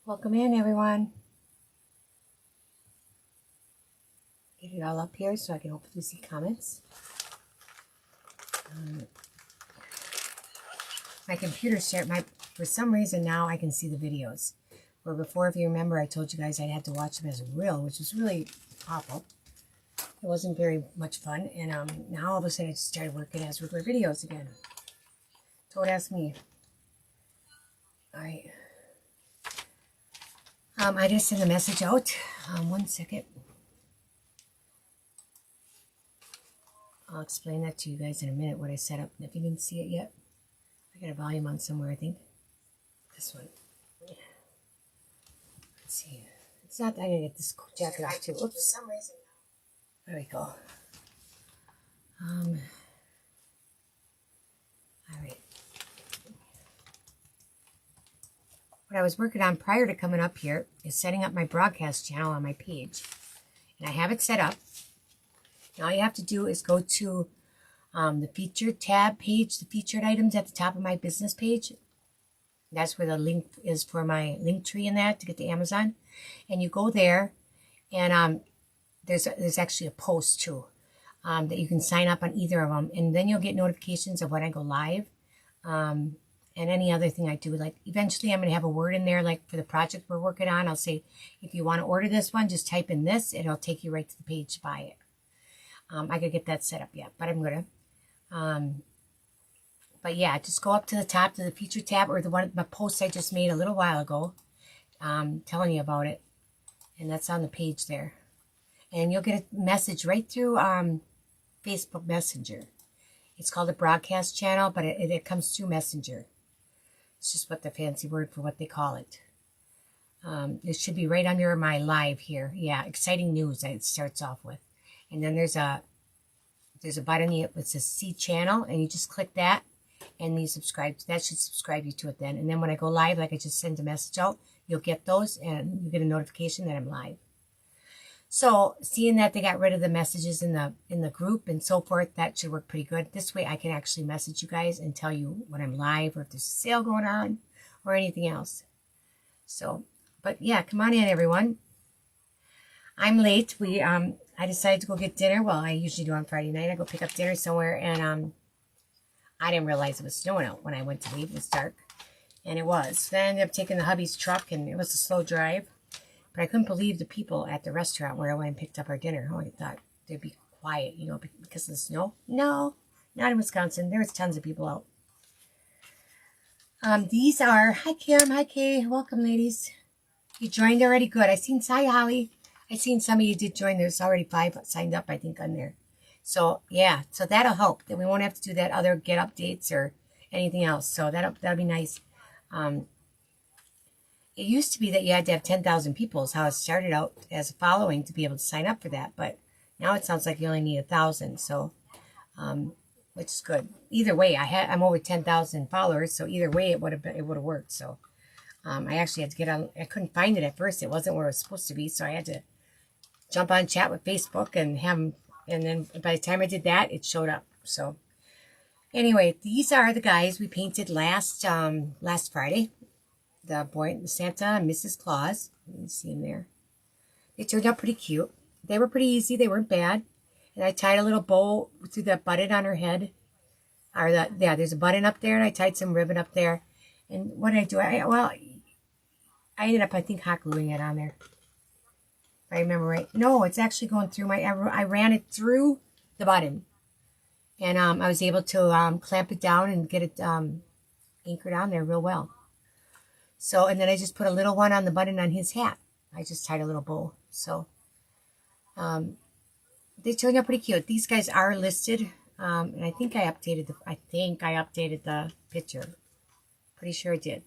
Welcome in, everyone. Get it all up here so I can hopefully see comments. My computer for some reason now I can see the videos. Where before, if you remember, I told you guys I had to watch them as a reel, which was really awful. It wasn't very much fun, and now all of a sudden it started working as regular videos again. Don't ask me. Alright. I just sent a message out. 1 second. I'll explain that to you guys in a minute, what I set up. If you didn't see it yet, I got a volume on somewhere, I think. This one. Let's see. It's not that I get this jacket off too. Oops. For some reason. There we go. Alright. What I was working on prior to coming up here is setting up my broadcast channel on my page. And I have it set up. And all you have to do is go to the featured tab page, the featured items at the top of my business page. That's where the link is for my link tree in that to get to Amazon. And you go there, and there's actually a post too that you can sign up on either of them. And then you'll get notifications of when I go live. And any other thing I do, like eventually I'm going to have a word in there, like for the project we're working on, I'll say, if you want to order this one, just type in this, it'll take you right to the page to buy it. I could get that set up yet, but I'm going to. But yeah, just go up to the top to the feature tab or the post I just made a little while ago, telling you about it. And that's on the page there. And you'll get a message right through Facebook Messenger. It's called a broadcast channel, but it comes through Messenger. It's just what the fancy word for what they call it. It should be right under my live here. Yeah, exciting news it starts off with. And then there's a button that says see channel, and you just click that and you subscribe. That should subscribe you to it then. And then when I go live, like I just send a message out, you'll get those and you get a notification that I'm live. So seeing that they got rid of the messages in the group and so forth, that should work pretty good. This way I can actually message you guys and tell you when I'm live or if there's a sale going on or anything else. So, but yeah, come on in, everyone. I'm late. I decided to go get dinner. Well, I usually do on Friday night. I go pick up dinner somewhere, and I didn't realize it was snowing out when I went to leave. It was dark, and it was. So I ended up taking the hubby's truck, and it was a slow drive. But I couldn't believe the people at the restaurant where I went and picked up our dinner. Oh, I thought they'd be quiet, because of the snow. No, not in Wisconsin. There was tons of people out. These are, hi Kim, hi Kay, welcome ladies. You joined already? Good. Hi Holly. I seen some of you did join. There's already 5 signed up, I think, on there. So yeah, so that'll help. That we won't have to do that other get updates or anything else. So that'll be nice. It used to be that you had to have 10,000 people is how it started out as a following to be able to sign up for that. But now it sounds like you only need 1,000. So, which is good. Either way, I'm over 10,000 followers. So either way, it would have worked. So, I actually had to get on. I couldn't find it at first. It wasn't where it was supposed to be. So I had to jump on chat with Facebook and have them. And then by the time I did that, it showed up. So anyway, these are the guys we painted last Friday. The boy, Santa and Mrs. Claus. You can see them there. They turned out pretty cute. They were pretty easy. They weren't bad. And I tied a little bow through the button on her head. There's a button up there, and I tied some ribbon up there. And what did I do? I ended up, I think, hot gluing it on there. If I remember right. No, it's actually going through I ran it through the button. And I was able to clamp it down and get it anchored on there real well. So, and then I just put a little one on the button on his hat. I just tied a little bow. So, they turned out pretty cute. These guys are listed. And I think I updated the picture. Pretty sure I did.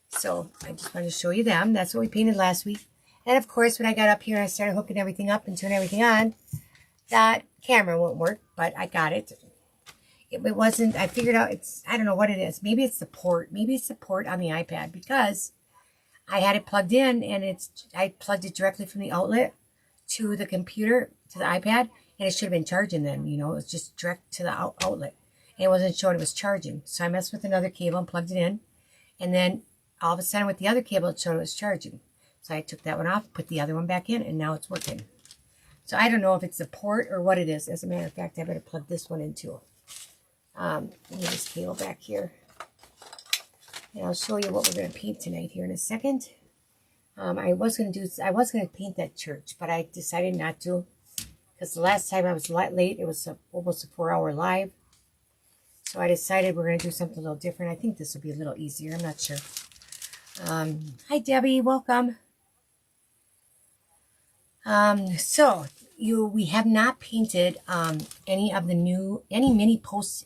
So, I just wanted to show you them. That's what we painted last week. And of course, when I got up here and I started hooking everything up and turning everything on, that camera won't work, but I got it. It wasn't, I figured out I don't know what it is. Maybe it's the port. Maybe it's the port on the iPad because I had it plugged in and I plugged it directly from the outlet to the computer, to the iPad, and it should have been charging then, it was just direct to the outlet. And it wasn't showing it was charging. So I messed with another cable and plugged it in. And then all of a sudden with the other cable, it showed it was charging. So I took that one off, put the other one back in, and now it's working. So I don't know if it's the port or what it is. As a matter of fact, I better plug this one in too. Let me this cable back here. And I'll show you what we're going to paint tonight here in a second. I was going to paint that church, but I decided not to. Because the last time I was late, it was almost a 4-hour live. So I decided we're going to do something a little different. I think this will be a little easier. I'm not sure. Hi, Debbie. Welcome. So we have not painted any mini post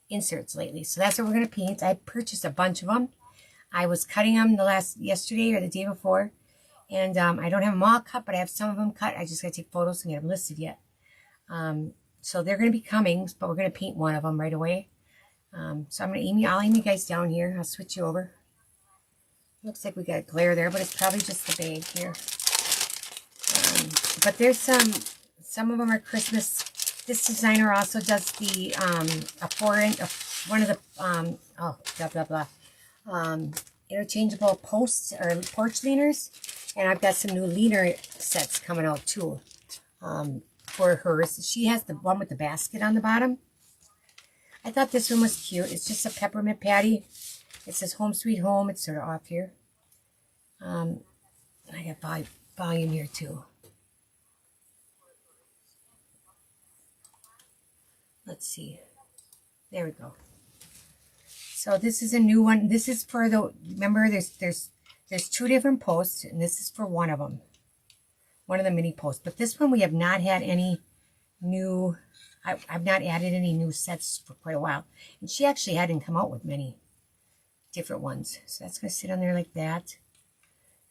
inserts lately. So that's what we're going to paint. I purchased a bunch of them. I was cutting them yesterday or the day before. And I don't have them all cut, but I have some of them cut. I just got to take photos and get them listed yet. So they're going to be coming, but we're going to paint one of them right away. So I'll aim you guys down here. I'll switch you over. Looks like we got a glare there, but it's probably just the bag here. But there's some of them are Christmas. This designer also does the one of the interchangeable posts or porch leaners. And I've got some new leaner sets coming out too for hers. She has the one with the basket on the bottom. I thought this one was cute. It's just a peppermint patty. It says Home Sweet Home. It's sort of off here. I got volume here too. Let's see. There we go. So this is a new one. This is for remember there's two different posts, and this is for one of them. One of the mini posts. But this one we have not had any new, I've not added any new sets for quite a while. And she actually hadn't come out with many different ones. So that's going to sit on there like that.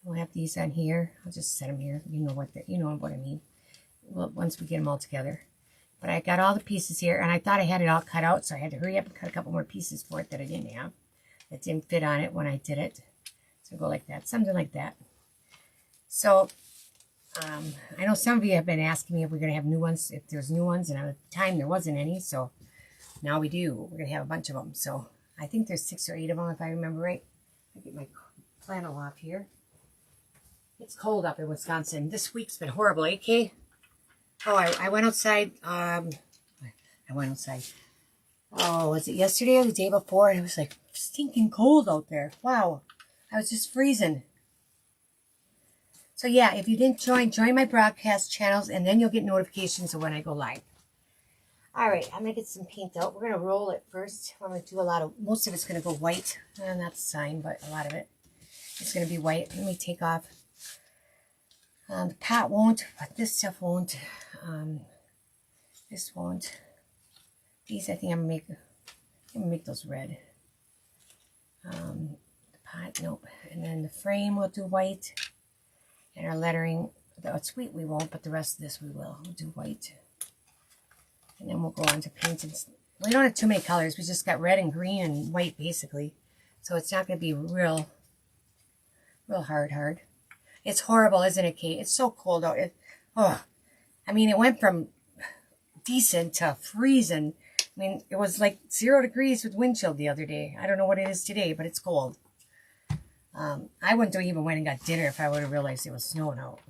We'll have these on here. I'll just set them here. You know what I mean. Well, once we get them all together. But I got all the pieces here, and I thought I had it all cut out, so I had to hurry up and cut a couple more pieces for it that I didn't have. That didn't fit on it when I did it. So go like that, something like that. So I know some of you have been asking me if we're going to have new ones, if there's new ones, and at the time there wasn't any, so now we do. We're going to have a bunch of them. So I think there's 6 or 8 of them if I remember right. I'll get my flannel off here. It's cold up in Wisconsin. This week's been horrible, AK. Oh, I went outside. I went outside. Oh, was it yesterday or the day before? And it was like stinking cold out there. Wow. I was just freezing. So yeah, if you didn't join my broadcast channels, and then you'll get notifications of when I go live. All right, I'm going to get some paint out. We're going to roll it first. I'm going to do most of it's going to go white. And that's a sign, but a lot of it is going to be white. Let me take off. The pot won't, but this stuff won't. This won't. These, I think I'm going to make those red. The pot, nope. And then the frame we'll do white. And our lettering, the sweet we won't, but the rest of this we will. We'll do white. And then we'll go on to painting. We don't have too many colors. We just got red and green and white, basically. So it's not going to be real hard. It's horrible, isn't it, Kate? It's so cold out. I mean, it went from decent to freezing. I mean, it was like 0 degrees with wind chill the other day. I don't know what it is today, but it's cold. I wouldn't have even went and got dinner if I would have realized it was snowing out.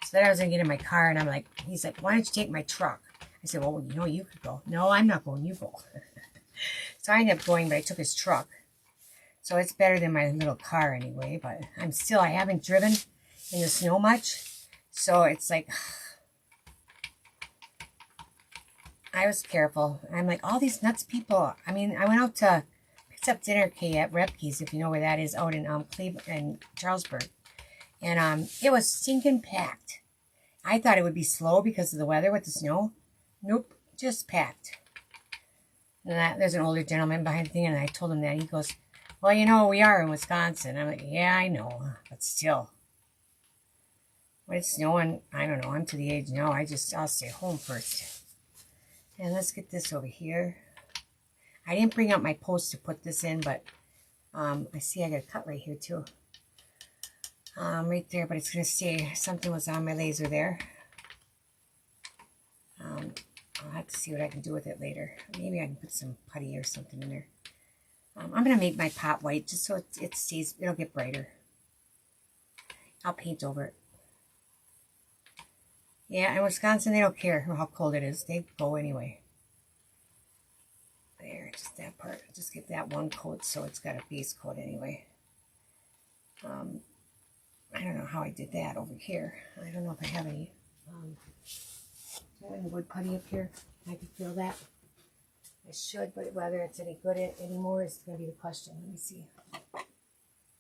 So then I was going to get in my car, and he's like, why don't you take my truck? I said, well, you could go. No, I'm not going. You go. So I ended up going, but I took his truck. So it's better than my little car anyway, but I haven't driven in the snow much. So it's like, I was careful. I'm like, all these nuts people. I mean, I went out to pick up dinner at Repke's, if you know where that is, out in Cleveland, Charlesburg. And it was stinking packed. I thought it would be slow because of the weather with the snow. Nope, just packed. And there's an older gentleman behind the thing, and I told him that. He goes, well, we are in Wisconsin. I'm like, yeah, I know, but still. When it's snowing, I don't know, I'm to the age now, I'll stay home first. And let's get this over here. I didn't bring out my post to put this in, but I see I got a cut right here too. Right there, but it's going to stay. Something was on my laser there. I'll have to see what I can do with it later. Maybe I can put some putty or something in there. I'm going to make my pot white just so it stays, it'll get brighter. I'll paint over it. Yeah, in Wisconsin, they don't care how cold it is. They go anyway. There, just that part. Just get that one coat so it's got a base coat anyway. I don't know how I did that over here. I don't know if I have any, wood putty up here. I can feel that. I should, but whether it's any good anymore is going to be the question. Let me see.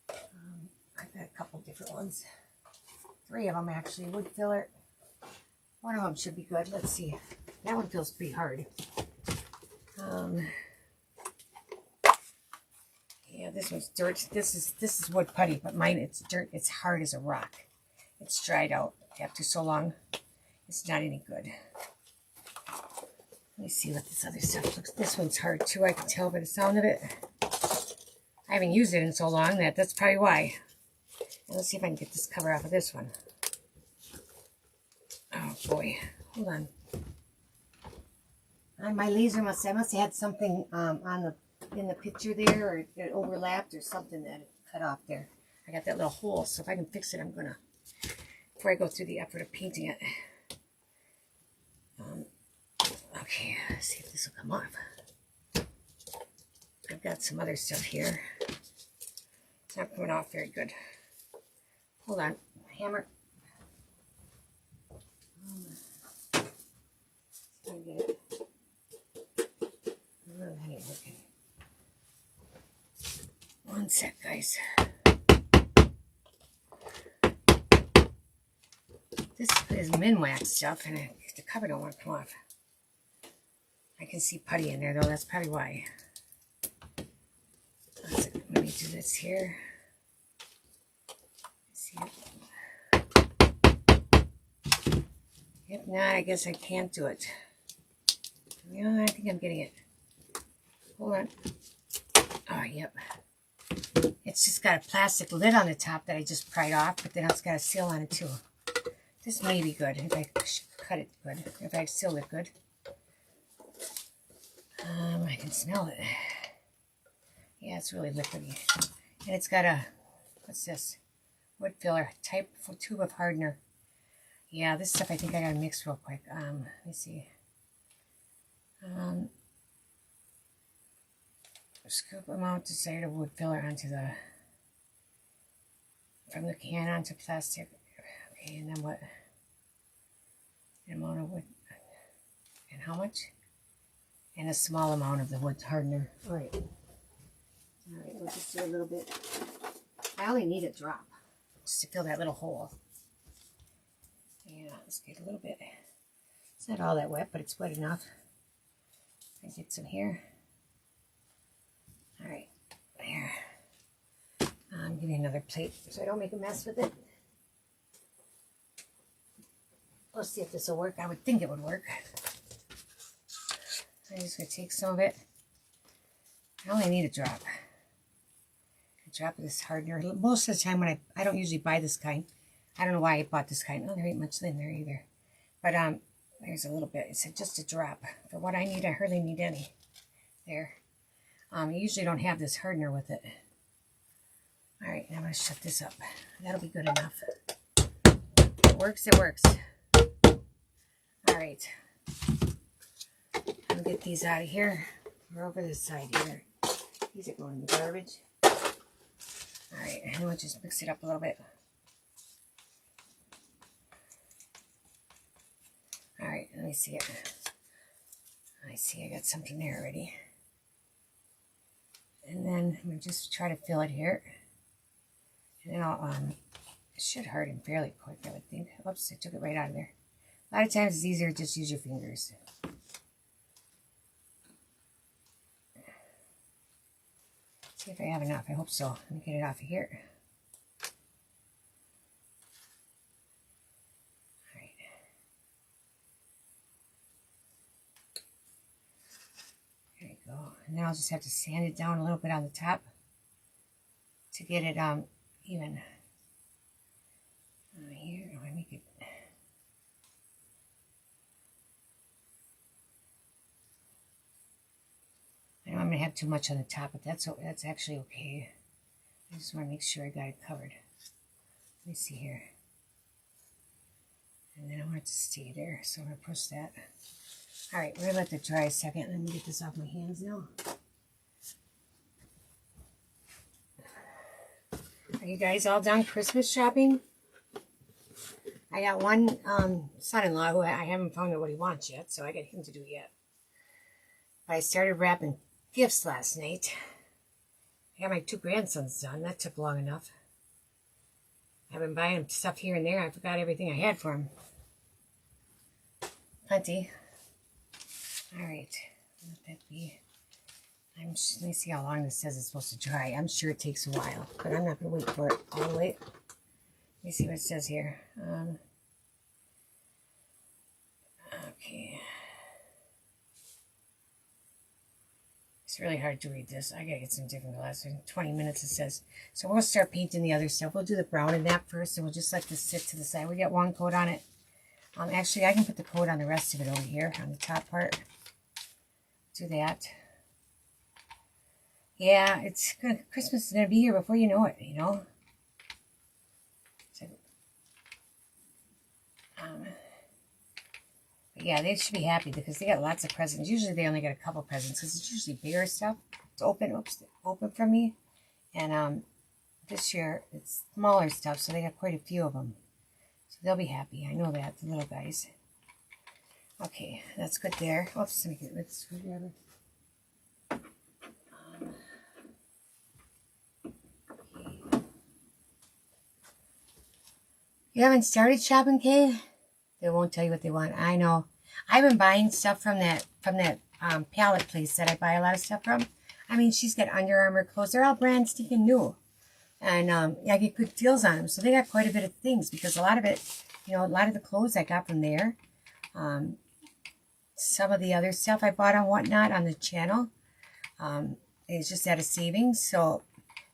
I've got a couple different ones. 3 of them actually. Wood filler. One of them should be good. Let's see. That one feels pretty hard. Yeah, this one's dirt. This is wood putty, but mine it's dirt. It's hard as a rock. It's dried out after so long. It's not any good. Let me see what this other stuff looks. This one's hard too. I can tell by the sound of it. I haven't used it in so long that's probably why. And let's see if I can get this cover off of this one. Oh boy, hold on. My laser I must have had something in the picture there, or it overlapped or something that it cut off there. I got that little hole, so if I can fix it, I'm gonna, before I go through the effort of painting it. Okay, let's see if this will come off. I've got some other stuff here. It's not coming off very good. Hold on, hammer. Let me get it. Oh, that ain't working. One sec, guys. This is Minwax stuff, and the cover don't want to come off. I can see putty in there, though. That's probably why. Let me do this here. See it. If not, I guess I can't do it. Yeah, I think I'm getting it. Hold on. Oh, yep. It's just got a plastic lid on the top that I just pried off, but then it's got a seal on it too. This may be good if I cut it good, if I seal it good. I can smell it. Yeah, it's really liquidy. And it's got a, what's this? Wood filler, type tube of hardener. Yeah, this stuff I think I gotta mix real quick. Let me see. Scoop amount desired of wood filler onto the, from the can onto plastic. Okay, and then what? An amount of wood, and how much? And a small amount of the wood hardener. All right, we'll just do a little bit. I only need a drop just to fill that little hole. Yeah, let's get a little bit. It's not all that wet, but it's wet enough. I get some here. All right, there. Give me another plate so I don't make a mess with it. Let's see if this will work. I would think it would work. I'm just going to take some of it. I only need a drop. A drop of this hardener. Most of the time when I don't usually buy this kind. I don't know why I bought this kind. Oh, there ain't much in there either. But there's a little bit. It's just a drop. For what I need, I hardly need any. There. I usually don't have this hardener with it. All right, now I'm going to shut this up. That'll be good enough. If it works, it works. All right. I'm going to get these out of here. We're over this side here. These are going in the garbage. All right, and we'll just mix it up a little bit. All right, let me see it. I see I got something there already. And then I'm going to just try to fill it here. And then I'll, it should harden fairly quick, I would think. Oops, I took it right out of there. A lot of times it's easier to just use your fingers. See if I have enough. I hope so. Let me get it off of here. All right. There you go. And then I'll just have to sand it down a little bit on the top to get it even. Here, I make it. I don't want to going to have too much on the top, but that's actually okay. I just want to make sure I got it covered. Let me see here. And then I want it to stay there, so I'm going to push that. All right, we're going to let that dry a second. Let me get this off my hands now. Are you guys all done Christmas shopping? I got one son-in-law who I haven't found out what he wants yet, so I got him to do yet. But I started wrapping gifts last night. I got my 2 grandsons done. That took long enough. I've been buying him stuff here and there. I forgot everything I had for him. Plenty. All right. Let that be. Let me see how long this says it's supposed to dry. I'm sure it takes a while, but I'm not going to wait for it all the way. Let me see what it says here. Okay. It's really hard to read this. I gotta get some different glasses. 20 minutes it says. So we'll start painting the other stuff. We'll do the brown and that first, and we'll just let this sit to the side. We got one coat on it. Actually, I can put the coat on the rest of it over here on the top part. Do that. Yeah, Christmas is gonna be here before you know it, you know. So, yeah, they should be happy because they got lots of presents. Usually they only get a couple presents because it's usually bigger stuff. It's open from me. And this year it's smaller stuff, so they got quite a few of them. So they'll be happy. I know that, the little guys. Okay, that's good there. Oops, let me get this screwdriver. You haven't started shopping, Kay? They won't tell you what they want. I know. I've been buying stuff from that pallet place that I buy a lot of stuff from. I mean, she's got Under Armour clothes. They're all brand stinking new. And I get good deals on them. So they got quite a bit of things because a lot of it, you know, a lot of the clothes I got from there. Some of the other stuff I bought on Whatnot on the channel is just out of savings. So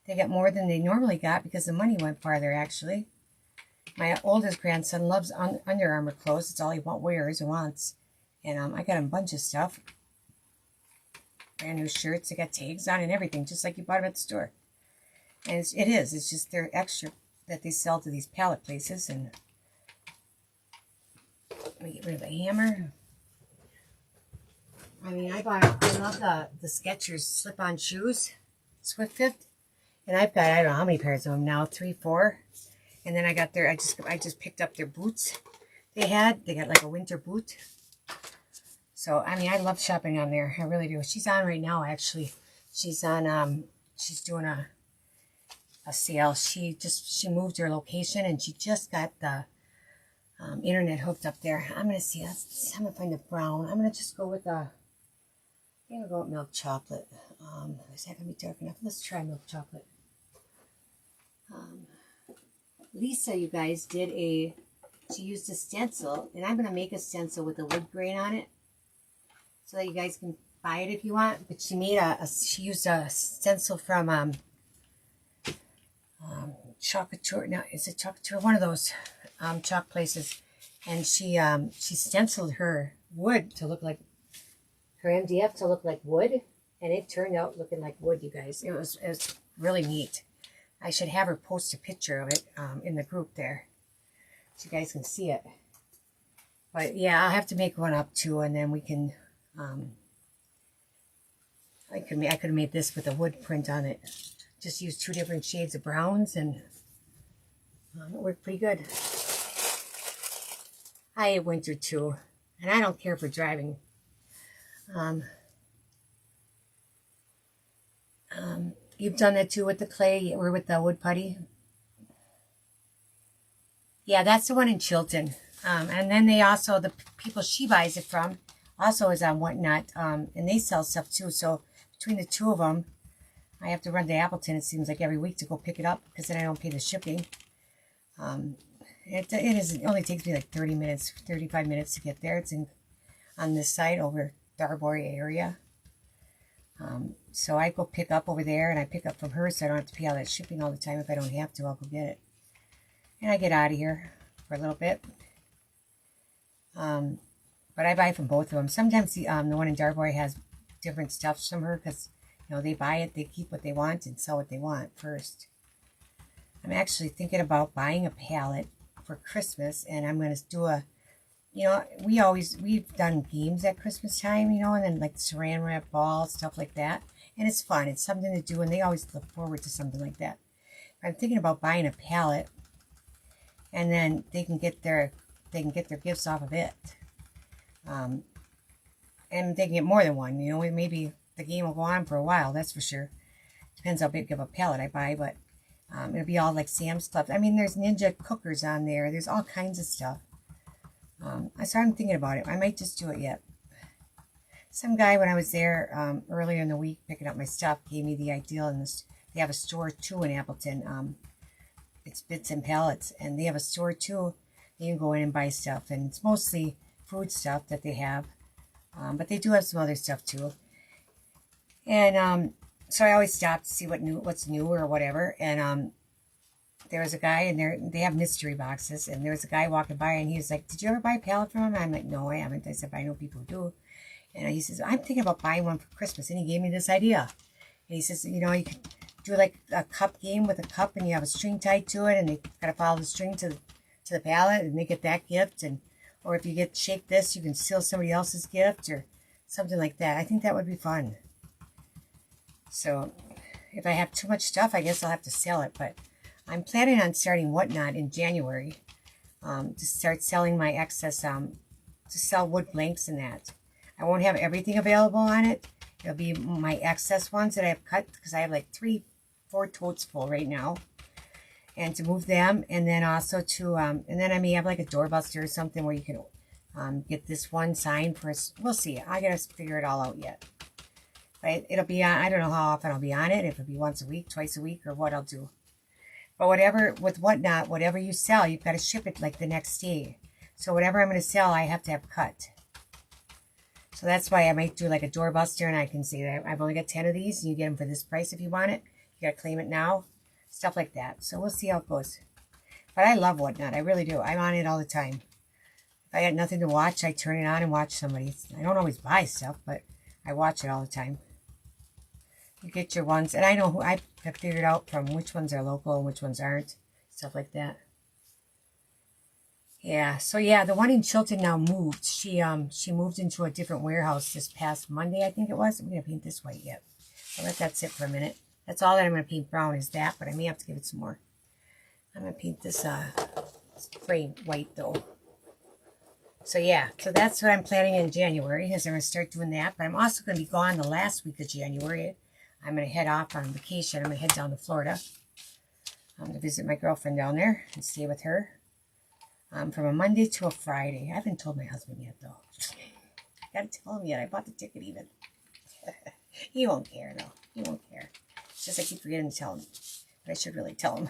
they got more than they normally got because the money went farther, actually. My oldest grandson loves Under Armour clothes. It's all he wears and wants. And I got him a bunch of stuff. Brand new shirts. They got tags on and everything, just like you bought them at the store. And it is. It's just they're extra that they sell to these pallet places. And let me get rid of the hammer. I mean, I love the Skechers slip-on shoes, Swift Fit. And I've got, I don't know how many pairs of them now, 3, 4. And then I got I just picked up their boots they had. They got like a winter boot. So, I mean, I love shopping on there. I really do. She's on right now, actually. She's on, she's doing a sale. She moved her location and she just got the internet hooked up there. I'm going to see. I'm going to find the brown. I'm going to just go with I'm going to go with milk chocolate. Is that going to be dark enough? Let's try milk chocolate. Lisa, you guys, she used a stencil, and I'm going to make a stencil with a wood grain on it so that you guys can buy it if you want. But she made she used a stencil from Chocateur. No, is it Chocateur? One of those chalk places. And she stenciled her wood to look like, her MDF to look like wood, and it turned out looking like wood, you guys. It was really neat. I should have her post a picture of it in the group there so you guys can see it. But yeah, I'll have to make one up too, and then we can, I could have made this with a wood print on it. Just use 2 different shades of browns, and it worked pretty good. I hate winter too, and I don't care for driving. You've done that too with the clay or with the wood putty? Yeah, that's the one in Chilton. And then they also, the people she buys it from, also is on Whatnot. And they sell stuff too. So between the two of them, I have to run to Appleton, it seems like, every week to go pick it up because then I don't pay the shipping. It only takes me like 30 minutes, 35 minutes to get there. It's on this side over Darboy area. So I go pick up over there, and I pick up from her, so I don't have to pay all that shipping all the time. If I don't have to, I'll go get it. And I get out of here for a little bit. But I buy from both of them. Sometimes the one in Darboy has different stuff from her because You know, they buy it, they keep what they want and sell what they want first. I'm actually thinking about buying a palette for Christmas, and I'm going to do a, you know, we've done games at Christmas time, you know, and then like saran wrap balls, stuff like that. And it's fun. It's something to do, and they always look forward to something like that. I'm thinking about buying a palette, and then they can get their gifts off of it. And they can get more than one, you know, maybe the game will go on for a while, that's for sure. Depends how big of a palette I buy, but it'll be all like Sam's Club. I mean, there's Ninja cookers on there. There's all kinds of stuff. So I'm thinking about it. I might just do it yet. Some guy, when I was there earlier in the week picking up my stuff, gave me the idea. And they have a store too in Appleton. It's Bits and Pallets, and they have a store too. You can go in and buy stuff, and it's mostly food stuff that they have, but they do have some other stuff too. And so I always stop to see what's new or whatever. And there was a guy in there. They have mystery boxes, and there was a guy walking by, and he was like, "Did you ever buy a palette from him?" I'm like, "No, I haven't." I said, "But I know people who do." And he says, "I'm thinking about buying one for Christmas," and he gave me this idea. And he says, "You know, you could do like a cup game with a cup, and you have a string tied to it, and they gotta follow the string to the palette, and they get that gift. And or if you get shake this, you can steal somebody else's gift or something like that." I think that would be fun. So if I have too much stuff, I guess I'll have to sell it. But I'm planning on starting Whatnot in January to start selling my excess, to sell wood blanks and that. I won't have everything available on it. It'll be my excess ones that I've cut, because I have like 4 totes full right now. And to move them, and then also to, and then I may have like a doorbuster or something where you can get this one sign for us. We'll see. I gotta figure it all out yet. But it'll be on, I don't know how often I'll be on it, if it'll be once a week, twice a week, or what I'll do. But whatever, with Whatnot, whatever you sell, you've got to ship it like the next day. So whatever I'm going to sell, I have to have cut. So that's why I might do like a doorbuster, and I can say that I've only got 10 of these, and you get them for this price if you want it. You got to claim it now. Stuff like that. So we'll see how it goes. But I love Whatnot. I really do. I'm on it all the time. If I got nothing to watch, I turn it on and watch somebody. I don't always buy stuff, but I watch it all the time. You get your ones, and I know who I have figured out from which ones are local and which ones aren't. Stuff like that. Yeah, so yeah, the one in Chilton now moved. She moved into a different warehouse this past Monday, I think it was. I'm going to paint this white yet. I'll let that sit for a minute. That's all that I'm going to paint brown is that, but I may have to give it some more. I'm going to paint this spray white though. So yeah, so that's what I'm planning in January, is I'm going to start doing that. But I'm also going to be gone the last week of January. I'm going to head off on vacation. I'm going to head down to Florida. I'm going to visit my girlfriend down there and stay with her. From a Monday to a Friday. I haven't told my husband yet, though. I got to tell him yet. I bought the ticket even. He won't care, though. He won't care. It's just I keep forgetting to tell him. But I should really tell him.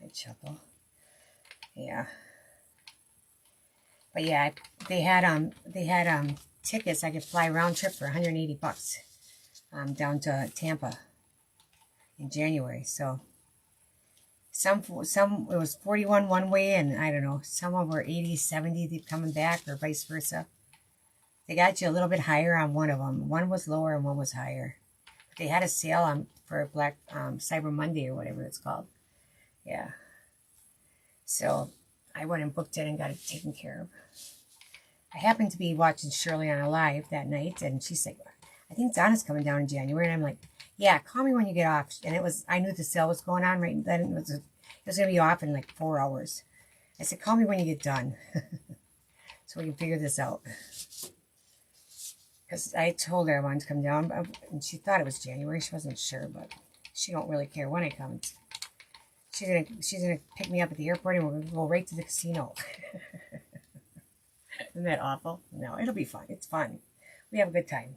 I chuckle. Yeah. But yeah, they had tickets. I could fly round trip for $180 down to Tampa in January. So some it was 41 one way, and I don't know, some of them were 80, 70 coming back, or vice versa. They got you a little bit higher on one of them. One was lower and one was higher. But they had a sale on for Black Cyber Monday or whatever it's called. Yeah. So I went and booked it and got it taken care of. I happened to be watching Shirley on a live that night, and she's like, "I think Donna's coming down in January." And I'm like, "Yeah, call me when you get off." And I knew the sale was going on right then. It was going to be off in like 4 hours. I said, "Call me when you get done." So we can figure this out. Because I told her I wanted to come down, and she thought it was January. She wasn't sure, but she don't really care when I come. She's gonna pick me up at the airport, and we're gonna go right to the casino. Isn't that awful? No, it'll be fun. It's fun. We have a good time.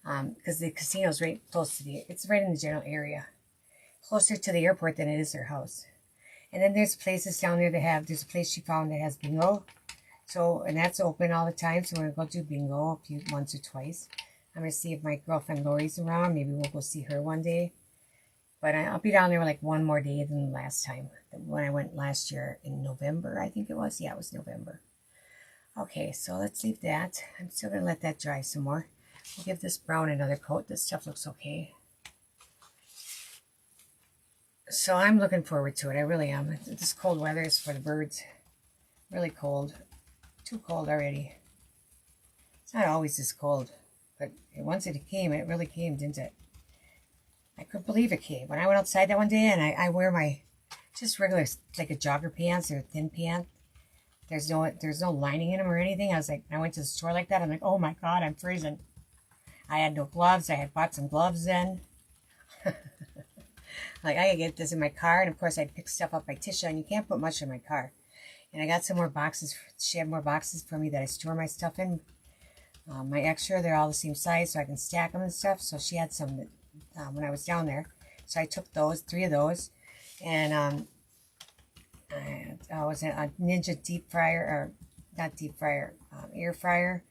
Because the casino's right close to it's right in the general area. Closer to the airport than it is their house. And then there's places down there there's a place she found that has bingo. So, and that's open all the time, so we're going to go do bingo once or twice. I'm going to see if my girlfriend Lori's around. Maybe we'll go see her one day. But I'll be down there like one more day than last time. When I went last year in November, I think it was. Yeah, it was November. Okay, so let's leave that. I'm still going to let that dry some more. I'll give this brown another coat. This stuff looks okay. So I'm looking forward to it. I really am. This cold weather is for the birds. Really cold. Too cold already. It's not always this cold. But once it came, it really came, didn't it? I couldn't believe it came. When I went outside that one day and I wear my just regular, like a jogger pants or a thin pant. There's no lining in them or anything. I was like, I went to the store like that. I'm like, oh my God, I'm freezing. I had no gloves. I had bought some gloves then. Like, I could get this in my car. And of course, I'd pick stuff up by Tisha. And you can't put much in my car. And I got some more boxes. She had more boxes for me that I store my stuff in. My extra, they're all the same size. So I can stack them and stuff. So she had some when I was down there. So I took those, 3 of those. And I was in a Ninja deep fryer, or not deep fryer, air fryer.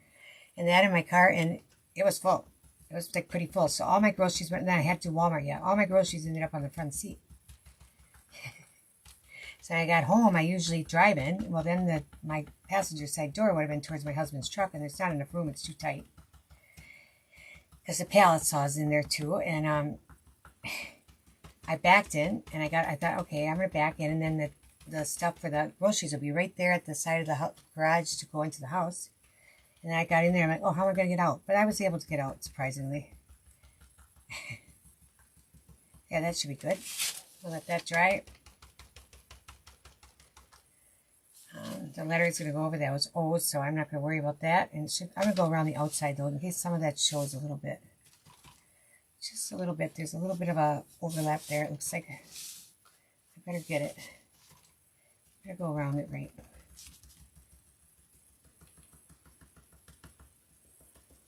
And that in my car. And it was full. It was like pretty full. So all my groceries went, and then I had to Walmart, yeah. All my groceries ended up on the front seat. So I got home, I usually drive in. Well, then my passenger side door would have been towards my husband's truck, and there's not enough room, it's too tight. Because the pallet saw is in there too, and I backed in, and I thought, okay, I'm going to back in, and then the stuff for the groceries will be right there at the side of the garage to go into the house. And then I got in there, I'm like, oh, how am I going to get out? But I was able to get out, surprisingly. Yeah, that should be good. We'll let that dry. The letter is going to go over. That was O's, so I'm not going to worry about that. And I'm going to go around the outside, though, in case some of that shows a little bit. Just a little bit. There's a little bit of a overlap there. It looks like I better get it. I better go around it right.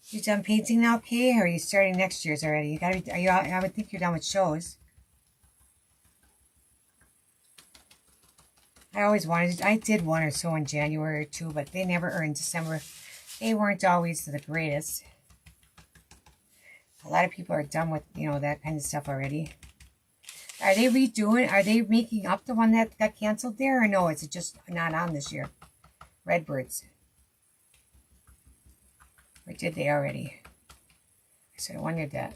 You done painting now, Kay? Or are you starting next year's already? You gotta be. I would think you're done with shows. I always wanted. I did one or so in January or 2, but they never are in December. They weren't always the greatest. A lot of people are done with that kind of stuff already. Are they redoing? Are they making up the one that got canceled there, or no? Is it just not on this year? Redbirds. Or did they already? I sort of wondered that.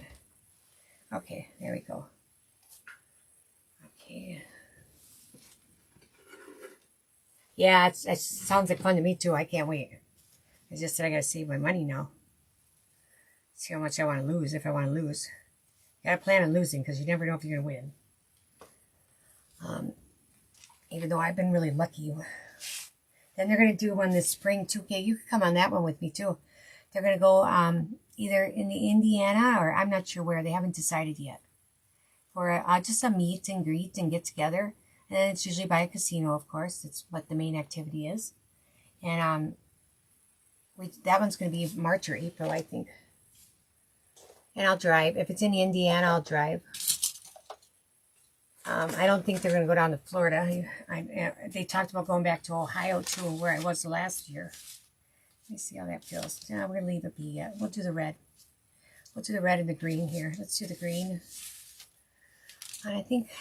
Okay, there we go. Okay. Yeah, it sounds like fun to me too. I can't wait. It's just that I gotta save my money now. See how much I want to lose if I want to lose. Gotta plan on losing because you never know if you're gonna win. Even though I've been really lucky. Then they're gonna do one this spring too. Okay, you can come on that one with me too. They're going to go either in the Indiana or I'm not sure where. They haven't decided yet. For just a meet and greet and get together. And it's usually by a casino, of course. It's what the main activity is. And that one's going to be March or April, I think. And I'll drive. If it's in Indiana, I'll drive. I don't think they're going to go down to Florida. They talked about going back to Ohio, too, where I was the last year. Let me see how that feels. Now we're going to leave it be yet. We'll do the red. We'll do the red and the green here. Let's do the green. And I think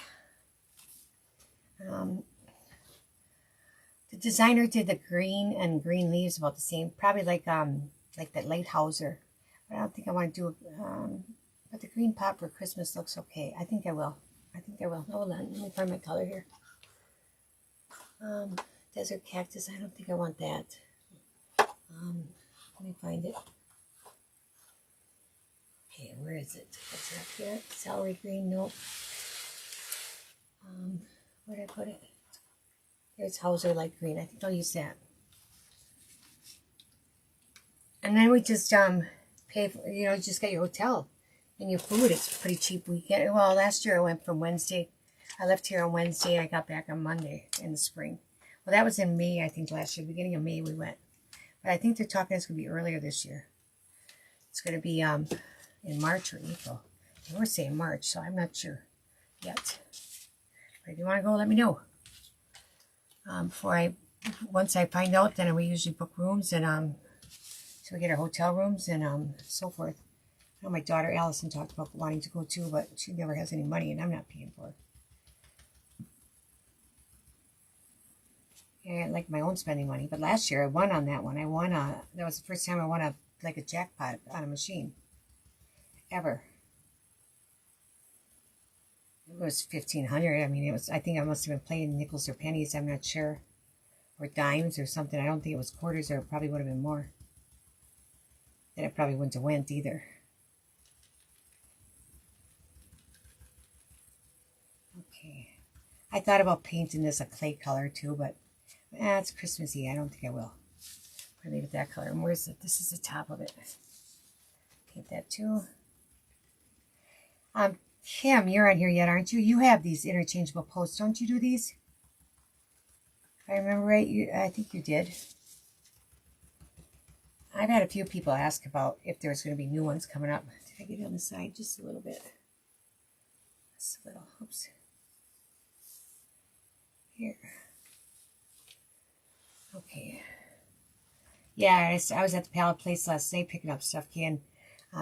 the designer did the green and green leaves about the same. Probably like that Lighthouser. But I don't think I want to do but the green pop for Christmas looks okay. I think I will. Hold on. Let me find my color here. Desert cactus. I don't think I want that. Let me find it. Okay, where is it? It's up here. Celery green, nope. Where did I put it? There's Hauser light green. I think I'll use that. And then we just pay for, just get your hotel and your food. It's pretty cheap weekend. Well, last year I went from Wednesday. I left here on Wednesday and I got back on Monday in the spring. Well, that was in May, I think, last year. Beginning of May we went. But I think they're talking it's going to be earlier this year. It's going to be in March or April. They were saying March, so I'm not sure yet. But if you want to go, let me know. Once I find out, then we usually book rooms and so we get our hotel rooms and so forth. I know my daughter Allison talked about wanting to go too, but she never has any money and I'm not paying for it. I like my own spending money, but last year I won on that one. That was the first time I won a jackpot on a machine. ever. It was 1,500. I mean, it was. I think I must have been playing nickels or pennies. I'm not sure, or dimes or something. I don't think it was quarters, or it probably would have been more. Then it probably wouldn't have went either. Okay, I thought about painting this a clay color too, but it's Christmassy. I don't think I will. I'm gonna leave it that color. And where's it? This is the top of it. Paint that too. Kim, you're on here yet, aren't you? You have these interchangeable posts, don't you? Do these? If I remember right, I think you did. I've had a few people ask about if there's going to be new ones coming up. Did I get it on the side just a little bit? Just a little. Oops. Here. Okay. Yeah, I was at the pallet place last night picking up stuff, Ken.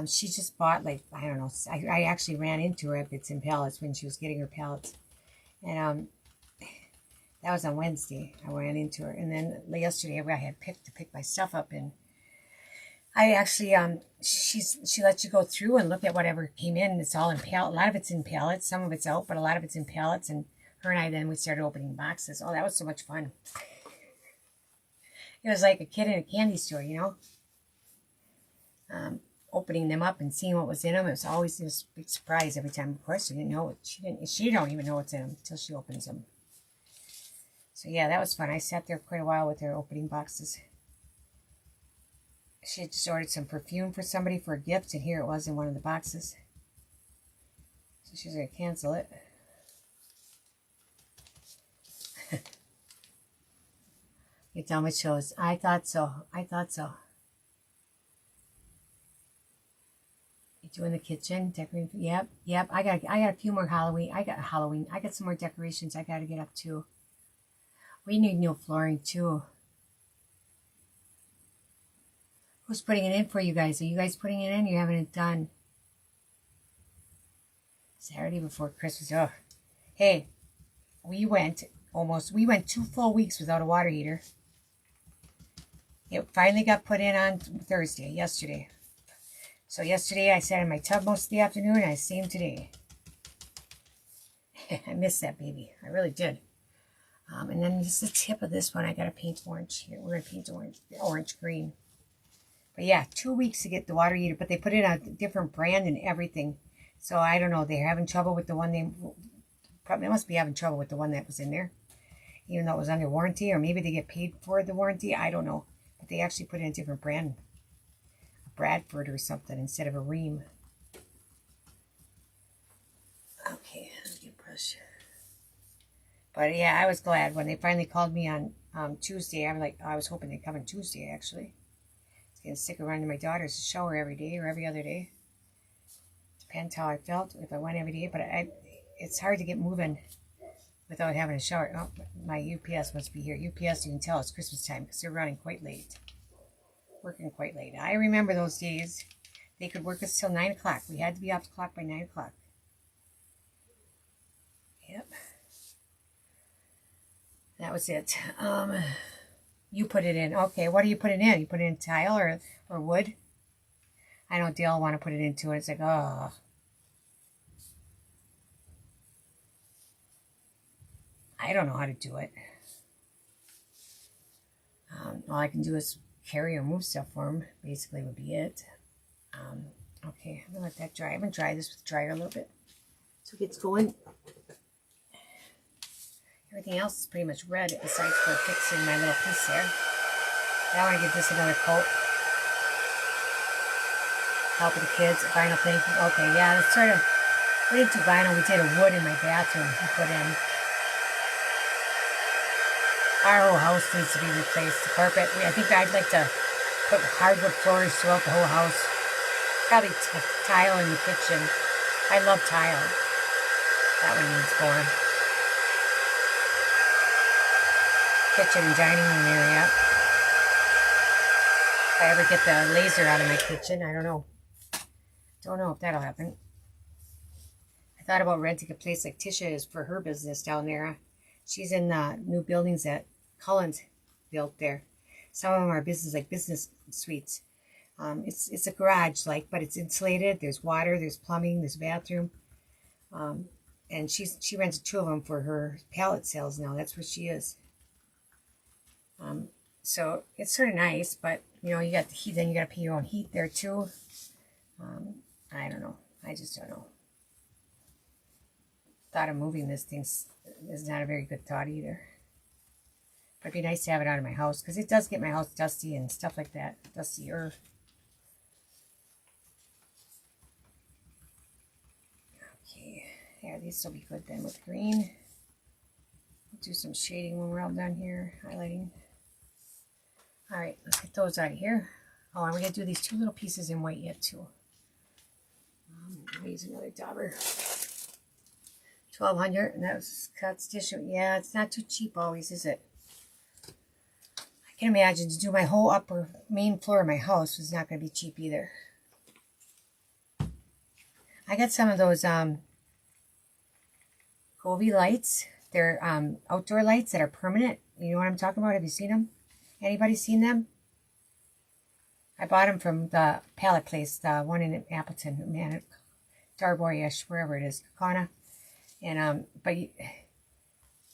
She just bought, like, I don't know, I actually ran into her at Bits and Pallets when she was getting her pallets. And that was on Wednesday. I ran into her. And then yesterday I had to pick my stuff up. And I actually, she lets you go through and look at whatever came in. It's all in pallet. A lot of it's in pallets. Some of it's out, but a lot of it's in pallets. And her and I, then we started opening boxes. Oh, that was so much fun. It was like a kid in a candy store, you know? Opening them up and seeing what was in them. It was always this big surprise every time. Of course, you didn't know it. She don't even know what's in them until she opens them. So yeah, that was fun. I sat there quite a while with her opening boxes. She had just ordered some perfume for somebody for a gift, and here it was in one of the boxes. So she's going to cancel it. You tell me it shows. I thought so. I thought so. Doing the kitchen, decorating. Yep. I got a few more Halloween. I got some more decorations I got to get up too. We need new flooring too. Who's putting it in for you guys? Are you guys putting it in? You're having it done Saturday before Christmas. Oh, hey, we went 2 full weeks without a water heater. It finally got put in on Thursday, yesterday. So yesterday I sat in my tub most of the afternoon, and I same today. I missed that baby. I really did. And then just the tip of this one, I got to paint orange here. We're going to paint orange green. But yeah, 2 weeks to get the water heater, but they put in a different brand and everything. So I don't know. They're having trouble with the one they must be having trouble with the one that was in there, even though it was under warranty, or maybe they get paid for the warranty. I don't know. But they actually put in a different brand. Bradford or something instead of a Ream. Okay, let's get a brush. But yeah, I was glad when they finally called me on Tuesday. I'm like, I was hoping they'd come on Tuesday actually. I was getting sick of running to my daughter's shower every day or every other day. Depends how I felt if I went every day. But it's hard to get moving without having a shower. Oh, my UPS must be here. UPS, you can tell it's Christmas time because they're running quite late. Working quite late. I remember those days. They could work us till 9 o'clock. We had to be off the clock by 9 o'clock. Yep. That was it. You put it in. Okay, what do you put it in? You put it in tile or wood? I know Dale want to put it into it. It's like, oh. I don't know how to do it. All I can do is carry or move stuff for him, basically, would be it. Okay, I'm going to let that dry. I'm going to dry this with the dryer a little bit so it gets going. Everything else is pretty much red besides for fixing my little piece there. Now I want to give this another coat. Help with the kids, vinyl painting. Okay, yeah, that's sort of, we didn't do vinyl, we did a wood in my bathroom we put in. Our whole house needs to be replaced. The carpet, I think I'd like to put hardwood floors throughout the whole house. Probably tile in the kitchen. I love tile. That one needs going. Kitchen and dining room area. If I ever get the laser out of my kitchen, I don't know. Don't know if that'll happen. I thought about renting a place like Tisha is for her business down there. She's in the new buildings that Cullen's built there. Some of them are business suites. It's a garage like, but it's insulated. There's water, there's plumbing, there's bathroom. And she rented 2 of them for her pallet sales now. That's where she is. So it's sort of nice, but you know, you got the heat, then you got to pay your own heat there too. I don't know. I just don't know. Thought of moving this thing is not a very good thought either. But it'd be nice to have it out of my house, because it does get my house dusty and stuff like that. Dustier. Okay. Yeah, these will be good then with green. Do some shading when we're all done here. Highlighting. Alright, let's get those out of here. Oh, and we're going to do these 2 little pieces in white yet too. I'll use another dauber. 1200, and that was Cuts tissue. Yeah, it's not too cheap always, is it? I can imagine to do my whole upper main floor of my house was not going to be cheap either. I got some of those Gobi lights. They're outdoor lights that are permanent. You know what I'm talking about? Have you seen them? Anybody seen them? I bought them from the pallet place, the one in Appleton, man, Darboy-ish, wherever it is, Kana. And but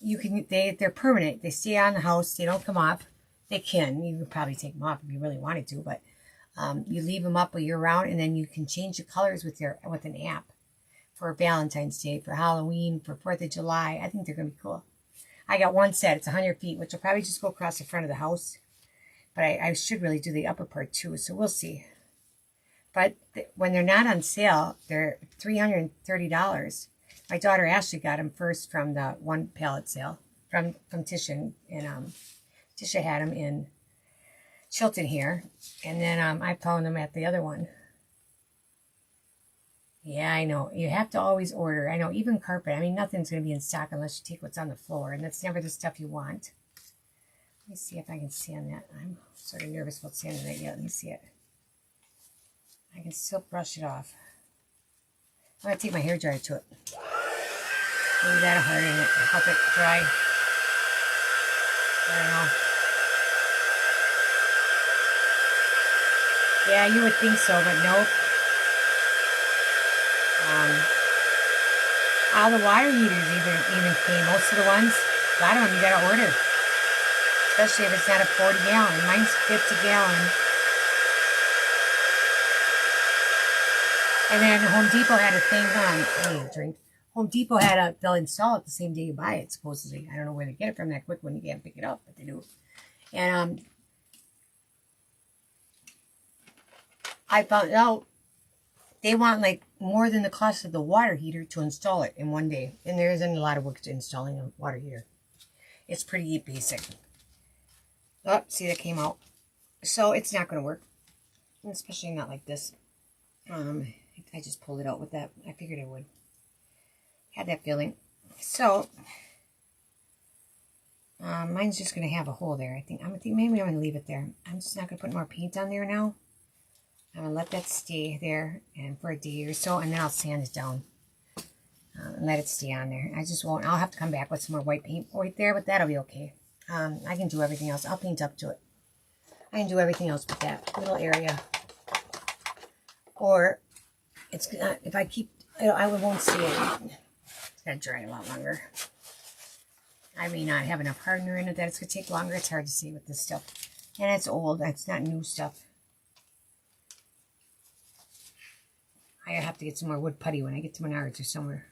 you can, they're permanent. They stay on the house. They don't come off. They can. You could probably take them off if you really wanted to, but you leave them up year round, and then you can change the colors with an app for Valentine's Day, for Halloween, for 4th of July. I think they're gonna be cool. I got one set. It's 100 feet, which will probably just go across the front of the house. But I should really do the upper part too, so we'll see. But when they're not on sale, they're $330. My daughter Ashley got them first from the one pallet sale from Tisha, and Tisha had them in Chilton here, and then I found them at the other one. Yeah, I know. You have to always order. I know, even carpet. I mean, nothing's going to be in stock unless you take what's on the floor, and that's never the stuff you want. Let me see if I can sand that. I'm sort of nervous about sanding that yet. Let me see it. I can still brush it off. I'm going to take my hairdryer to it. Maybe that'll harden it, help it dry. I don't know. Yeah, you would think so, but nope. All the water heaters even came. Most of the ones, a lot of them you gotta order. Especially if it's not a 40 gallon. Mine's 50 gallon. And then Home Depot had a thing on. I need a drink. Home Depot had they'll install it the same day you buy it, supposedly. I don't know where they get it from that quick when you can't pick it up, but they do. And I found out they want like more than the cost of the water heater to install it in one day. And there isn't a lot of work to installing a water heater. It's pretty basic. Oh, see, that came out. So it's not going to work. Especially not like this. I just pulled it out with that. I figured I would. Had that feeling. So, mine's just going to have a hole there, I think. Maybe I'm going to leave it there. I'm just not going to put more paint on there now. I'm going to let that stay there and for a day or so, and then I'll sand it down. And let it stay on there. I just won't. I'll have to come back with some more white paint right there, but that'll be okay. I can do everything else. I'll paint up to it. I can do everything else with that little area. Or, it's if I keep, I won't see it. It's going to dry a lot longer. I may not have enough hardener in it that it's going to take longer. It's hard to see with this stuff. And it's old. It's not new stuff. I have to get some more wood putty when I get to Menards or somewhere.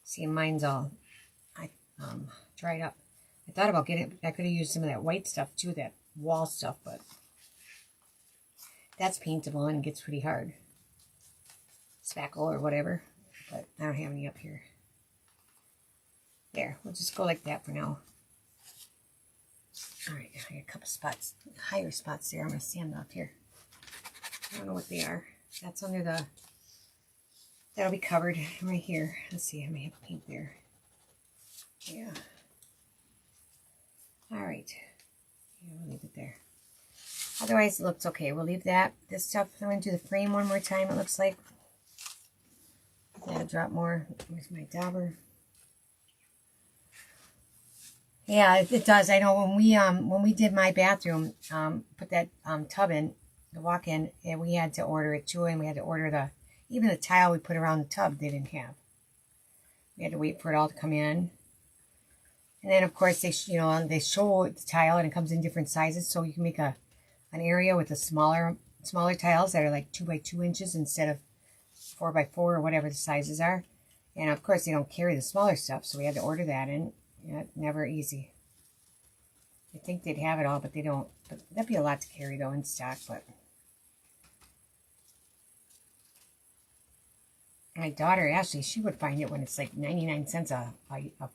See, mine's all dried up. I thought about getting, I could have used some of that white stuff too, that wall stuff, but that's paintable and gets pretty hard. Spackle or whatever, but I don't have any up here. There, we'll just go like that for now. Alright, I got a couple spots, higher spots there. I'm going to sand off here. I don't know what they are. That's under the, that'll be covered right here. Let's see, I may have paint there. Yeah. Alright. Yeah, we'll leave it there. Otherwise, it looks okay. We'll leave that. This stuff, I'm going to do the frame one more time, it looks like. Yeah, drop more. Where's my dauber? Yeah, it does. I know when we did my bathroom, put that tub in, the walk-in, and we had to order it too, and we had to order even the tile we put around the tub they didn't have. We had to wait for it all to come in. And then, of course, they show the tile, and it comes in different sizes, so you can make an area with the smaller tiles that are like 2 by 2 inches instead of 4 by 4 or whatever the sizes are. And, of course, they don't carry the smaller stuff, so we had to order that, and never easy. I think they'd have it all, but they don't. But that'd be a lot to carry, though, in stock, but... My daughter, Ashley, she would find it when it's like 99 cents a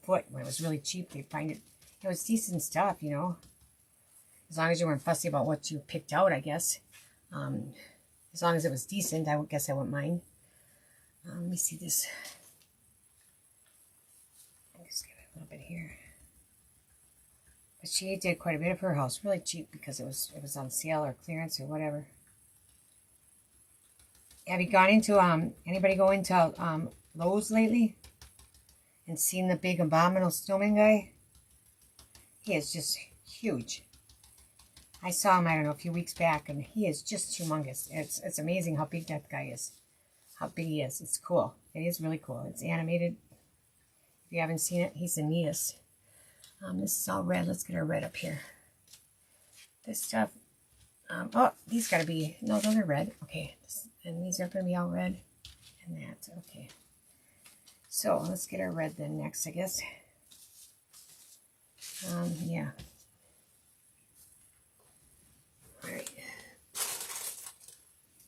foot. When it was really cheap, they'd find it. It was decent stuff, you know. As long as you weren't fussy about what you picked out, I guess. As long as it was decent, I would guess I wouldn't mind. Let me see this. I'll just give it a little bit here. But she did quite a bit of her house really cheap because it was on sale or clearance or whatever. Have you gone into, anybody go into Lowe's lately and seen the big abominable snowman guy? He is just huge. I saw him, I don't know, a few weeks back, and he is just humongous. It's amazing how big that guy is. How big he is. It's cool. It is really cool. It's animated. If you haven't seen it, he's the neatest. This is all red. Let's get our red up here. This stuff. Oh, these got to be, no, those are red. Okay. And these are going to be all red. And that. Okay. So let's get our red then next, I guess. Yeah. All right.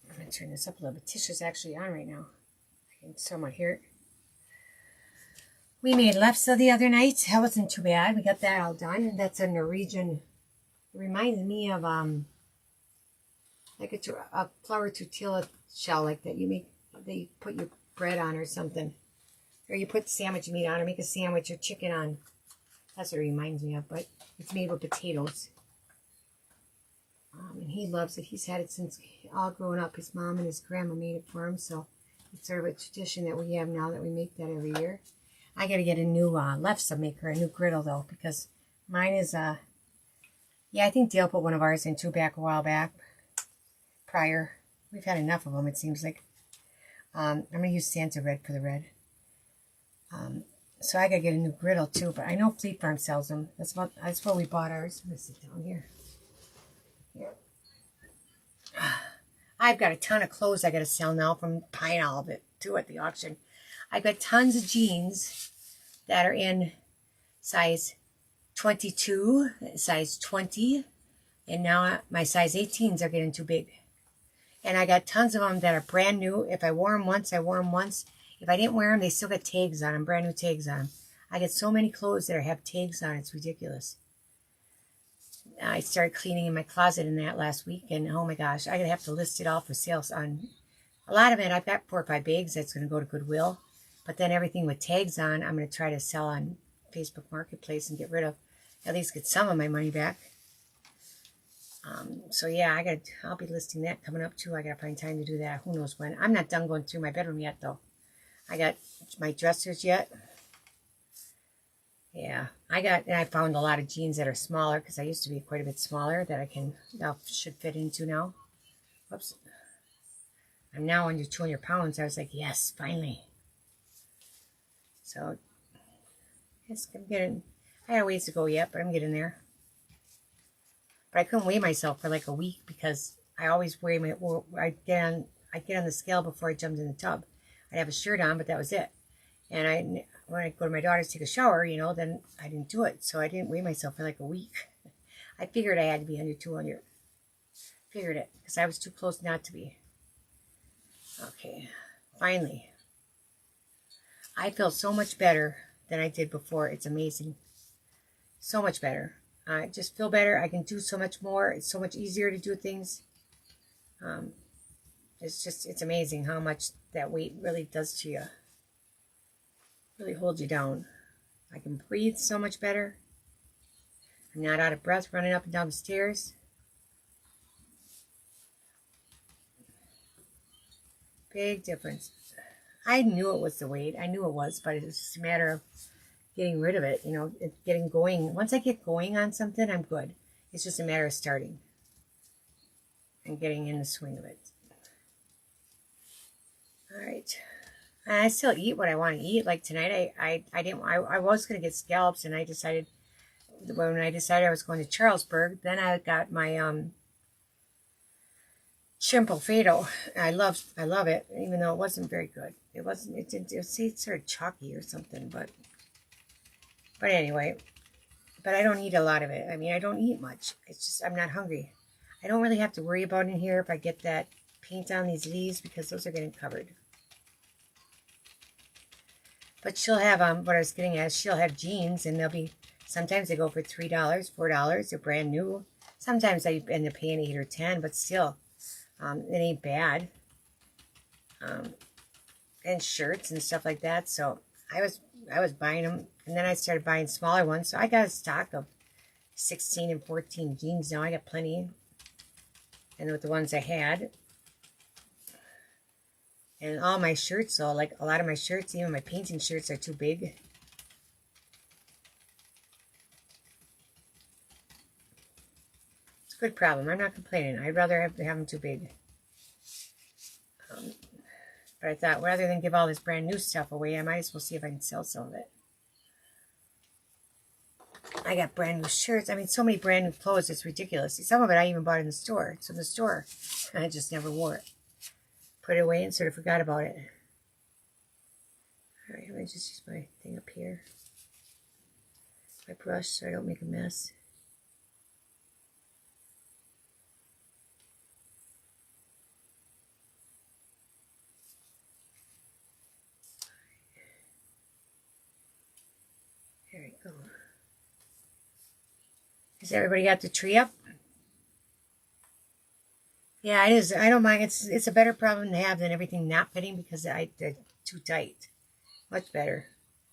I'm going to turn this up a little bit. Tisha's actually on right now. I can somewhat hear it. We made lefse the other night. That wasn't too bad. We got that all done. That's a Norwegian. It reminds me of like a flour tortilla shell like that. You put your bread on or something, or you put sandwich meat on, or make a sandwich or chicken on. That's what it reminds me of. But it's made with potatoes. And he loves it. He's had it since all growing up. His mom and his grandma made it for him, so it's sort of a tradition that we have now that we make that every year. I got to get a new lefse maker, a new griddle though, because mine is yeah, I think Dale put one of ours into back a while back. Prior, we've had enough of them. It seems like. I'm gonna use Santa Red for the red. So I gotta get a new griddle too, but I know Fleet Farm sells them. That's where we bought ours. I'm gonna sit down here. I've got a ton of clothes I gotta sell now from buying all of it too at the auction. I've got tons of jeans that are in size 22, size 20, and now my size 18s are getting too big. And I got tons of them that are brand new. If I wore them once, I wore them once. If I didn't wear them, they still got tags on them, brand new tags on them. I get so many clothes that have tags on it, it's ridiculous. I started cleaning in my closet in that last week, and oh my gosh, I'm going to have to list it all for sales on a lot of it. I've got 4 or 5 bags that's going to go to Goodwill, but then everything with tags on, I'm going to try to sell on Facebook Marketplace and get rid of, at least get some of my money back. So yeah, I'll be listing that coming up too. I got to find time to do that. Who knows when. I'm not done going through my bedroom yet though. I got my dressers yet. Yeah, I found a lot of jeans that are smaller because I used to be quite a bit smaller that I should fit into now. Whoops. I'm now under 200 pounds. I was like, yes, finally. So, I'm getting, I got a ways to go yet, but I'm getting there. But I couldn't weigh myself for like a week because I always weigh I'd get on the scale before I jumped in the tub. I'd have a shirt on, but that was it. And when I go to my daughter's to take a shower, then I didn't do it. So I didn't weigh myself for like a week. I figured I had to be under 200. Figured it, because I was too close not to be. Okay, finally. I feel so much better than I did before. It's amazing. So much better. I just feel better. I can do so much more. It's so much easier to do things. It's amazing how much that weight really does to you. Really holds you down. I can breathe so much better. I'm not out of breath running up and down the stairs. Big difference. I knew it was the weight. I knew it was, but it was just a matter of getting rid of it, getting going. Once I get going on something, I'm good. It's just a matter of starting. and getting in the swing of it. All right. And I still eat what I want to eat. Like tonight, I was going to get scallops, and I decided, when I decided I was going to Charlesburg, then I got my shrimp Alfredo. I love it, even though it wasn't very good. It tastes sort of chalky or something, but anyway. But I don't eat a lot of it. I mean, I don't eat much. It's just, I'm not hungry. I don't really have to worry about in here if I get that paint on these leaves, because those are getting covered. But she'll have, what I was getting at, she'll have jeans, and they'll be, sometimes they go for $3, $4. They're brand new. Sometimes I end up paying $8 or $10, but still, it ain't bad. And shirts and stuff like that. So I was buying them, and then I started buying smaller ones. So I got a stock of 16 and 14 jeans now. I got plenty. And with the ones I had. And all my shirts, so like a lot of my shirts, even my painting shirts, are too big. It's a good problem. I'm not complaining. I'd rather have them too big. But I thought, rather than give all this brand new stuff away, I might as well see if I can sell some of it. I got brand new shirts. I mean, so many brand new clothes. It's ridiculous. Some of it I even bought in the store. It's in the store. I just never wore it. Put it away and sort of forgot about it. Alright, let me just use my thing up here. My brush so I don't make a mess. There we go. Has everybody got the tree up? Yeah, it is. I don't mind. It's a better problem to have than everything not fitting, because they're too tight. Much better.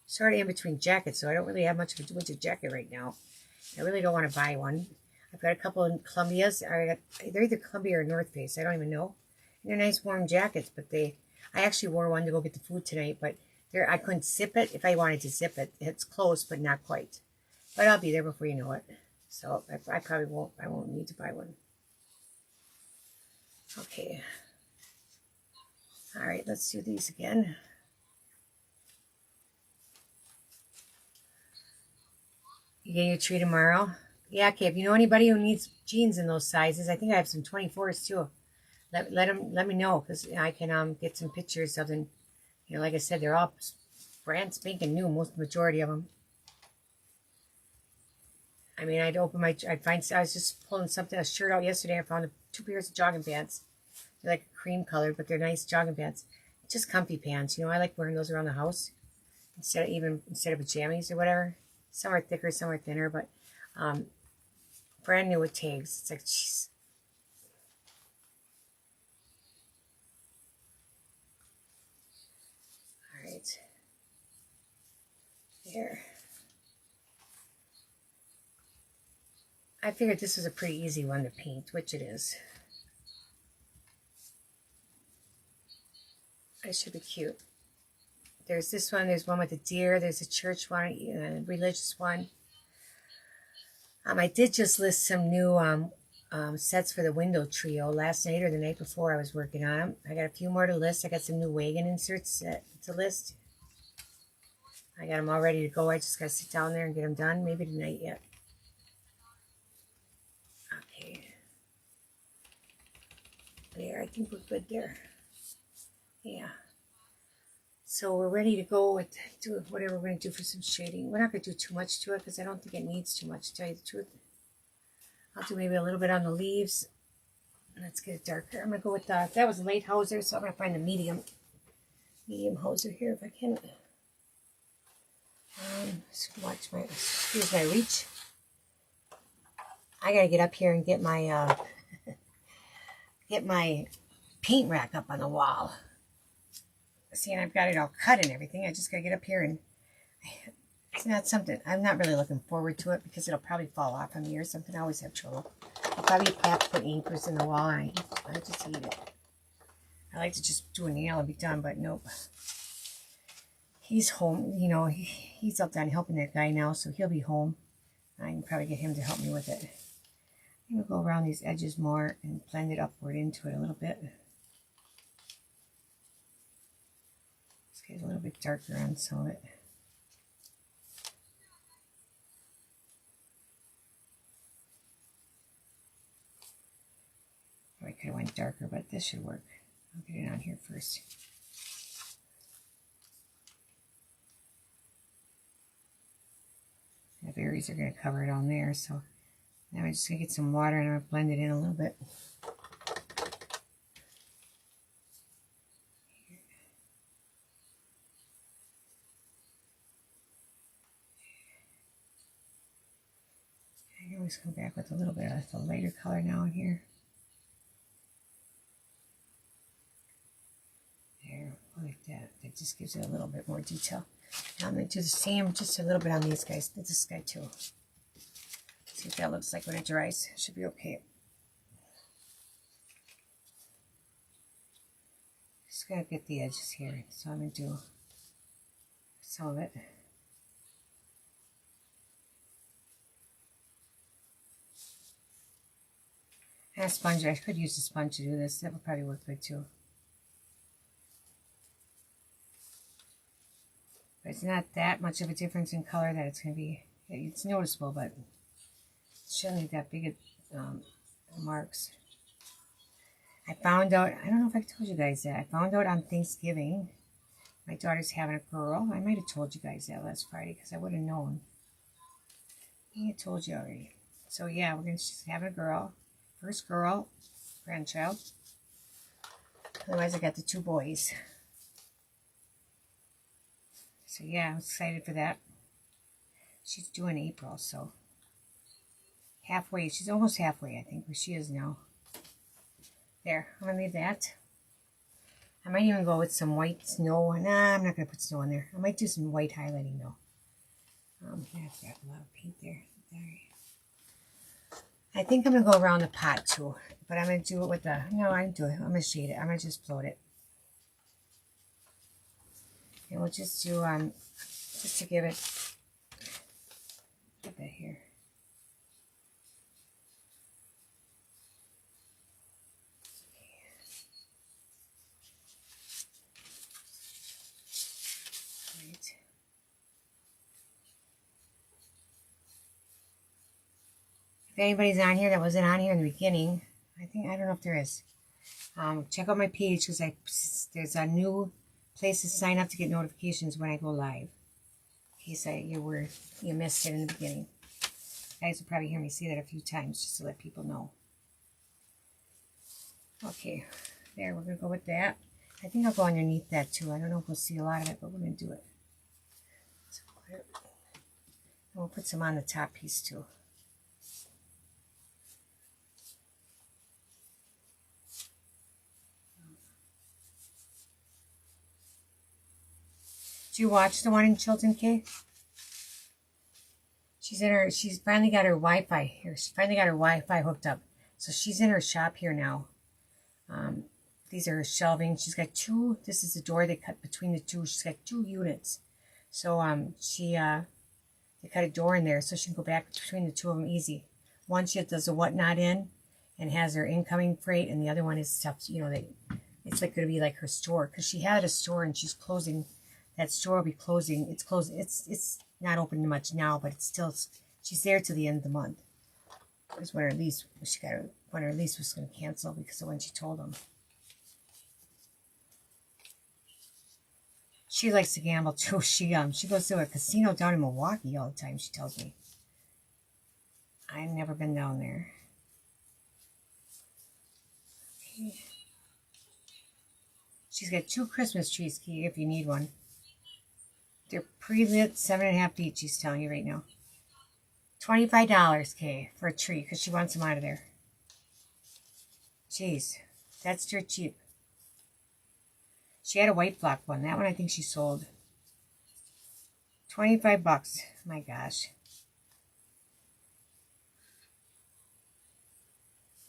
Sort of in between jackets, so I don't really have much of a winter jacket right now. I really don't want to buy one. I've got a couple of Columbias. They're either Columbia or North Face. I don't even know. And they're nice warm jackets, but I actually wore one to go get the food tonight, but I couldn't zip it if I wanted to zip it. It's close, but not quite. But I'll be there before you know it. So I probably won't. I won't need to buy one. Okay. All right, let's do these again. You get your tree tomorrow? Yeah, okay. If you know anybody who needs jeans in those sizes, I think I have some 24s too. Let me know, because I can get some pictures of them. You know, like I said, they're all brand spanking new, majority of them. I mean, I was just pulling a shirt out yesterday. I found 2 pairs of jogging pants. They're like cream colored, but they're nice jogging pants. Just comfy pants. You know, I like wearing those around the house instead of pajamas or whatever. Some are thicker, some are thinner, but brand new with tags. It's like, jeez. All right. There. I figured this was a pretty easy one to paint, which it is. It should be cute. There's this one. There's one with a deer. There's a church one, a religious one. I did just list some new sets for the window trio last night or the night before. I was working on them. I got a few more to list. I got some new wagon inserts to list. I got them all ready to go. I just got to sit down there and get them done. Maybe tonight yet. Okay. There, I think we're good there. Yeah. So we're ready to go with do whatever we're going to do for some shading. We're not going to do too much to it because I don't think it needs too much, to tell you the truth. I'll do maybe a little bit on the leaves. Let's get it darker. I'm going to go with that was a light hauser, so I'm going to find the medium hauser here if I can. Here's my reach. I got to get up here and get my paint rack up on the wall. See, and I've got it all cut and everything. I just got to get up here, and it's not something, I'm not really looking forward to it because it'll probably fall off on me or something. I always have trouble. I'll probably have to put anchors in the wall, and I just hate it. I like to just do a nail and be done, but nope. He's home, you know, he's up there helping that guy now, so he'll be home. I can probably get him to help me with it. I'm going to go around these edges more and blend it upward into it a little bit. Let's get a little bit darker on some of it. I could have went darker, but this should work. I'll get it on here first. The berries are going to cover it on there, so now I'm just going to get some water and I'm going to blend it in a little bit. I can always come back with a little bit of the lighter color now in here. There, like that. That just gives it a little bit more detail. Now I'm going to do the same, just a little bit on these guys. This guy too. See what that looks like when it dries. It should be okay. Just going to get the edges here. So I'm going to do some of it. And a sponge. I could use a sponge to do this. That would probably work good too. But it's not that much of a difference in color that it's going to be, it's noticeable, but it shouldn't be that big of marks. I found out, I don't know if I told you guys that, I found out on Thanksgiving, my daughter's having a girl. I might have told you guys that last Friday because I would have known. I think I told you already. So yeah, she's having a girl. First girl, grandchild. Otherwise I got the 2 boys. So yeah, I'm excited for that. She's due in April, so halfway. She's almost halfway, I think, where she is now. There, I'm going to leave that. I might even go with some white snow. Nah, I'm not going to put snow in there. I might do some white highlighting, though. Yeah, I've got a lot of paint there. I think I'm going to go around the pot, too. But I'm going to do it with the... No, I'm going to shade it. I'm going to just float it. And we'll just do, just to give it a bit here. Right. If anybody's on here that wasn't on here in the beginning, I don't know if there is. Check out my page because there's a new place to sign up to get notifications when I go live. In case you missed it in the beginning. You guys will probably hear me say that a few times just to let people know. Okay, there, we're going to go with that. I think I'll go underneath that too. I don't know if we'll see a lot of it, but we're going to do it. So clear. And we'll put some on the top piece too. Did you watch the one in Chilton, Kay? She's finally got her Wi-Fi here. She finally got her Wi-Fi hooked up. So she's in her shop here now. These are her shelving. She's got 2, this is the door they cut between the 2. She's got 2 units. So they cut a door in there so she can go back between the 2 of them easy. One she does a whatnot in and has her incoming freight, and the other one is stuff, it's like going to be like her store. Because she had a store and she's closing. That store will be closing. It's closed. It's not open much now, but it's still, she's there till the end of the month. Because when her lease was going to cancel because of when she told them. She likes to gamble too. She goes to a casino down in Milwaukee all the time, she tells me. I've never been down there. Okay. She's got 2 Christmas trees, Key, if you need one. They're pre-lit, $7.50 each, she's telling you right now. $25, Kay, for a tree, because she wants them out of there. Jeez, that's dirt cheap. She had a white block one. That one I think she sold. $25. My gosh.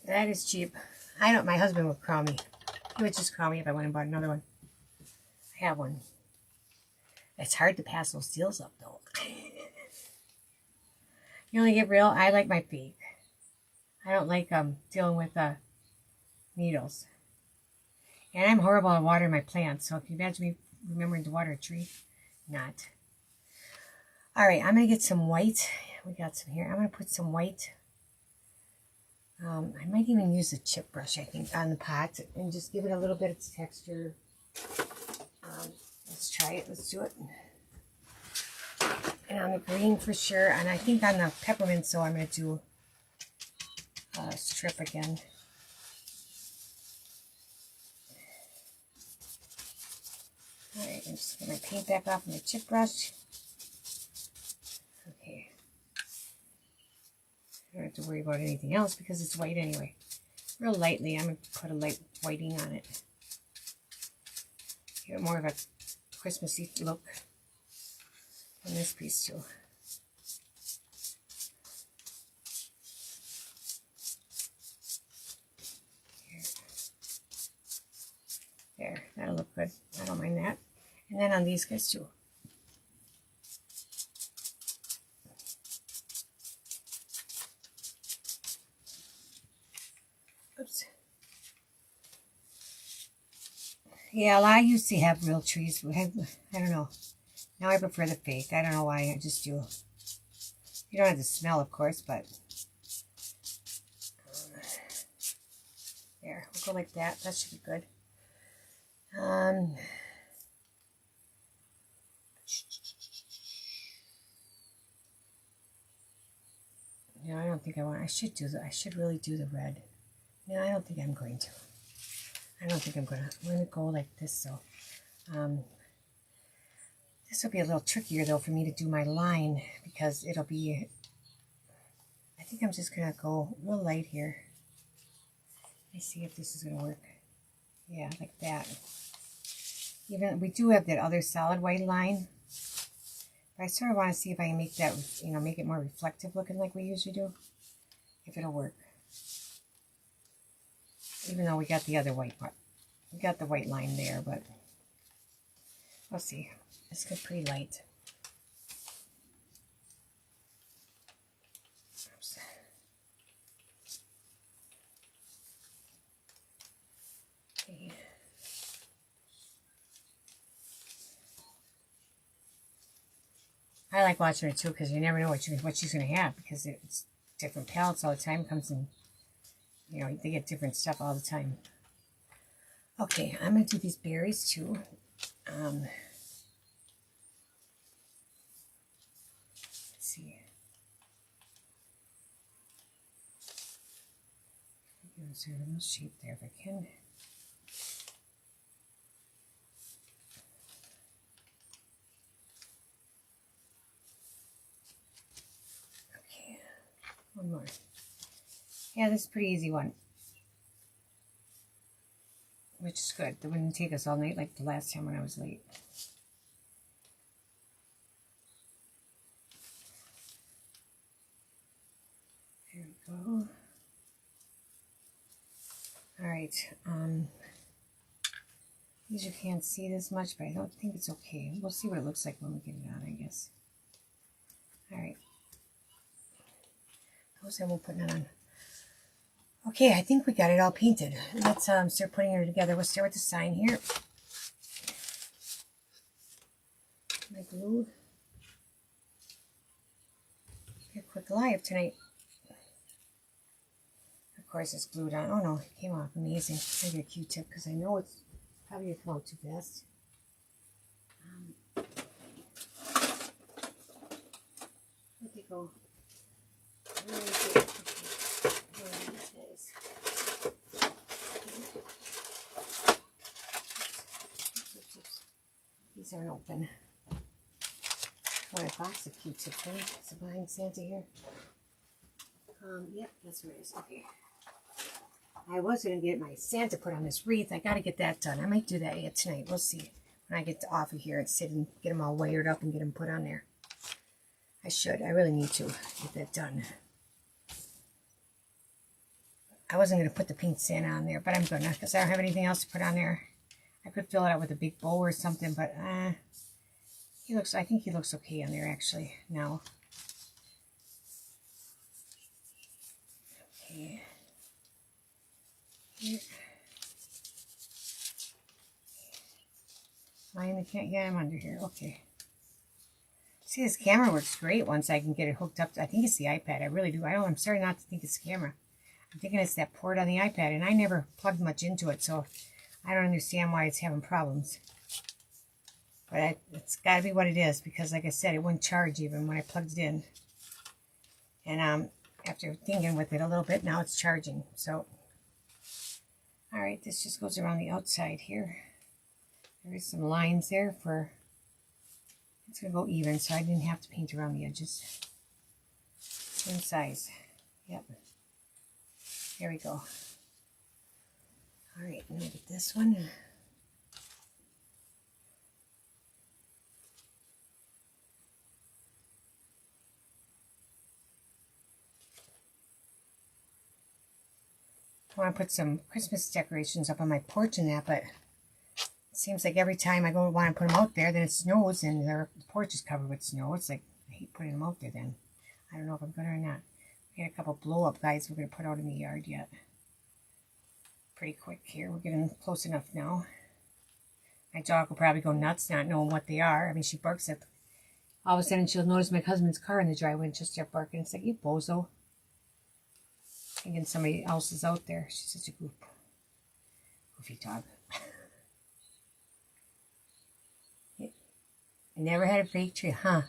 That is cheap. My husband would call me. He would just call me if I went and bought another one. I have one. It's hard to pass those deals up, though. You only get real. I like my fake. I don't like dealing with needles. And I'm horrible at watering my plants, so if you imagine me remembering to water a tree, not. Alright, I'm going to get some white. We got some here. I'm going to put some white. I might even use a chip brush, I think, on the pot and just give it a little bit of texture. Let's try it. Let's do it. And on the green for sure. And I think on the peppermint, so I'm going to do a strip again. Alright, I'm just going to paint back off my chip brush. Okay. I don't have to worry about anything else because it's white anyway. Real lightly, I'm going to put a light whiting on it. Give it more of a Christmassy look on this piece too. Here. There, that'll look good. I don't mind that. And then on these guys too. Oops. Yeah, I used to have real trees. I don't know. Now I prefer the fake. I don't know why. I just do. You don't have to smell, of course, but there. We'll go like that. That should be good. No, I don't think I want. I should really do the red. No, I don't think I'm going to. I'm going to go like this. So, this will be a little trickier though for me to do my line because it'll be. I think I'm just going to go real light here. Let's see if this is going to work. Yeah, like that. Even we do have that other solid white line, but I sort of want to see if I can make that, make it more reflective looking like we usually do. If it'll work. Even though we got the other white part. We got the white line there, but we'll see. It's good, pretty light. Oops. Okay. I like watching her too because you never know what she's going to have because it's different palettes all the time. Comes in, they get different stuff all the time. Okay, I'm going to do these berries too. Let's see. Give it a little shape there if I can. Okay, one more. Yeah, this is a pretty easy one. Which is good. That wouldn't take us all night like the last time when I was late. There we go. Alright. These you can't see this much, but I don't think it's okay. We'll see what it looks like when we get it on, I guess. Alright. Those I won't put it on. Okay, I think we got it all painted. Let's start putting it together. We'll start with the sign here. My glue. Be a quick live tonight. Of course, it's glued on. Oh no, it came off amazing. I get a Q-tip because I know it's probably going to come out too fast. Let it go. These aren't open. Got a box of Q-tips, right? Is it behind Santa here? Yep, that's where it is. Okay. I was going to get my Santa put on this wreath. I got to get that done. I might do that yet tonight. We'll see. When I get off of here and sit and get them all wired up and get them put on there. I should. I really need to get that done. I wasn't going to put the pink Santa on there, but I'm going to because I don't have anything else to put on there. I could fill it out with a big bow or something, but I think he looks okay on there actually now. Okay. Here. Am I in the camera? Yeah, I'm under here. Okay. See, this camera works great once I can get it hooked up. I think it's the iPad. I really do. I'm starting not to think it's the camera. I'm thinking it's that port on the iPad, and I never plugged much into it, so I don't understand why it's having problems. But it's got to be what it is, because like I said, it wouldn't charge even when I plugged it in. And after thinking with it a little bit, now it's charging. So, all right, this just goes around the outside here. There's some lines there for, it's going to go even, so I didn't have to paint around the edges. Same size. Yep. There we go. All right, now get this one. I want to put some Christmas decorations up on my porch and that, but it seems like every time I go want to put them out there, then it snows and the porch is covered with snow. It's like, I hate putting them out there then. I don't know if I'm going to or not. We got a couple blow-up guys we're going to put out in the yard yet. Pretty quick here. We're getting close enough now. My dog will probably go nuts not knowing what they are. I mean, she barks at them. All of a sudden, she'll notice my husband's car in the driveway and she'll start barking. It's like, you bozo. Thinking somebody else is out there. She's such a goofy dog. I never had a fake tree, huh?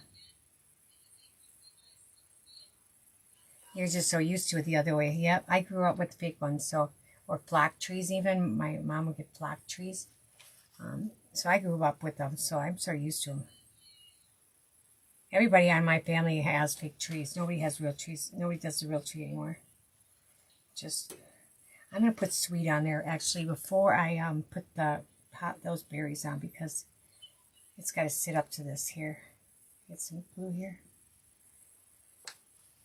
You're just so used to it the other way. Yep, I grew up with fake ones, so, or flock trees even. My mom would get flock trees. So I grew up with them, so I'm sort of used to them. Everybody on my family has fake trees. Nobody has real trees. Nobody does the real tree anymore. Just, I'm going to put sweet on there actually before I put those berries on, because it's got to sit up to this here. Get some glue here.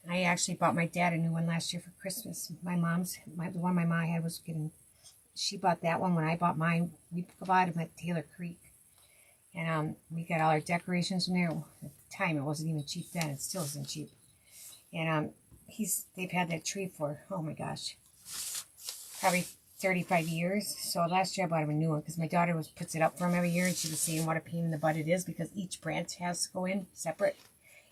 I actually bought my dad a new one last year for Christmas. The one my mom had was getting, she bought that one when I bought mine. We bought them at Taylor Creek. And we got all our decorations from there. At the time, it wasn't even cheap then. It still isn't cheap. And they've had that tree for, oh my gosh, probably 35 years. So last year I bought him a new one because my daughter puts it up for him every year, and she was saying what a pain in the butt it is because each branch has to go in separate.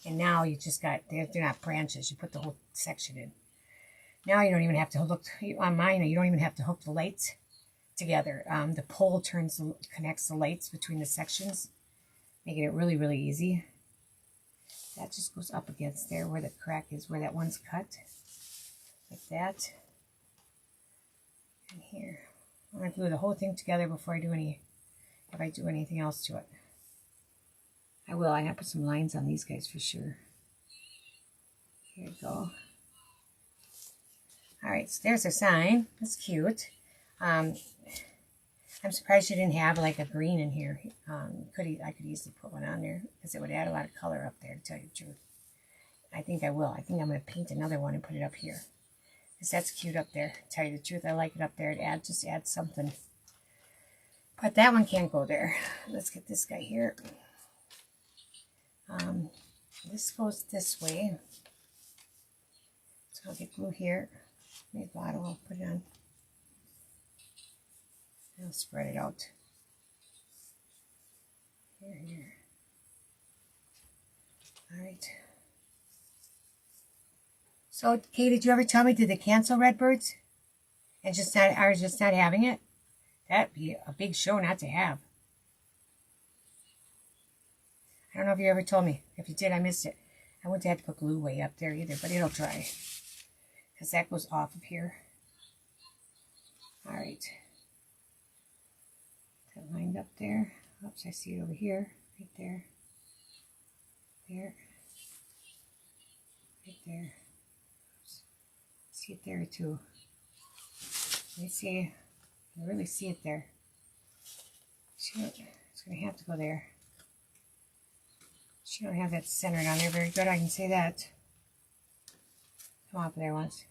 And now you just got, they're not branches. You put the whole section in. Now you don't even have to hook, on mine, you don't even have to hook the lights together. The pole connects the lights between the sections, making it really, really easy. That just goes up against there where the crack is, where that one's cut. Like that. And here. I'm going to glue the whole thing together before I do anything else to it. I will. I have to put some lines on these guys for sure. Here we go. Alright, so there's a sign. That's cute. I'm surprised you didn't have like a green in here. I could easily put one on there because it would add a lot of color up there, to tell you the truth. I think I will. I think I'm going to paint another one and put it up here. Because that's cute up there. To tell you the truth, I like it up there. It just adds something. But that one can't go there. Let's get this guy here. This goes this way. So I'll get glue here. Make a bottle. I'll put it on. I'll spread it out. Here. Alright. So, Kay, did you ever tell me, did they cancel Redbirds? And just not having it? That'd be a big show not to have. I don't know if you ever told me. If you did, I missed it. I wouldn't have to put glue way up there either, but it'll dry. Because that goes off of here. Alright. That lined up there. Oops, I see it over here. Right there. There. Right there. Oops. See it there too. Let me see. I really see it there. It's going to have to go there. She don't have that centered on there very good, I can say that. Come up there once.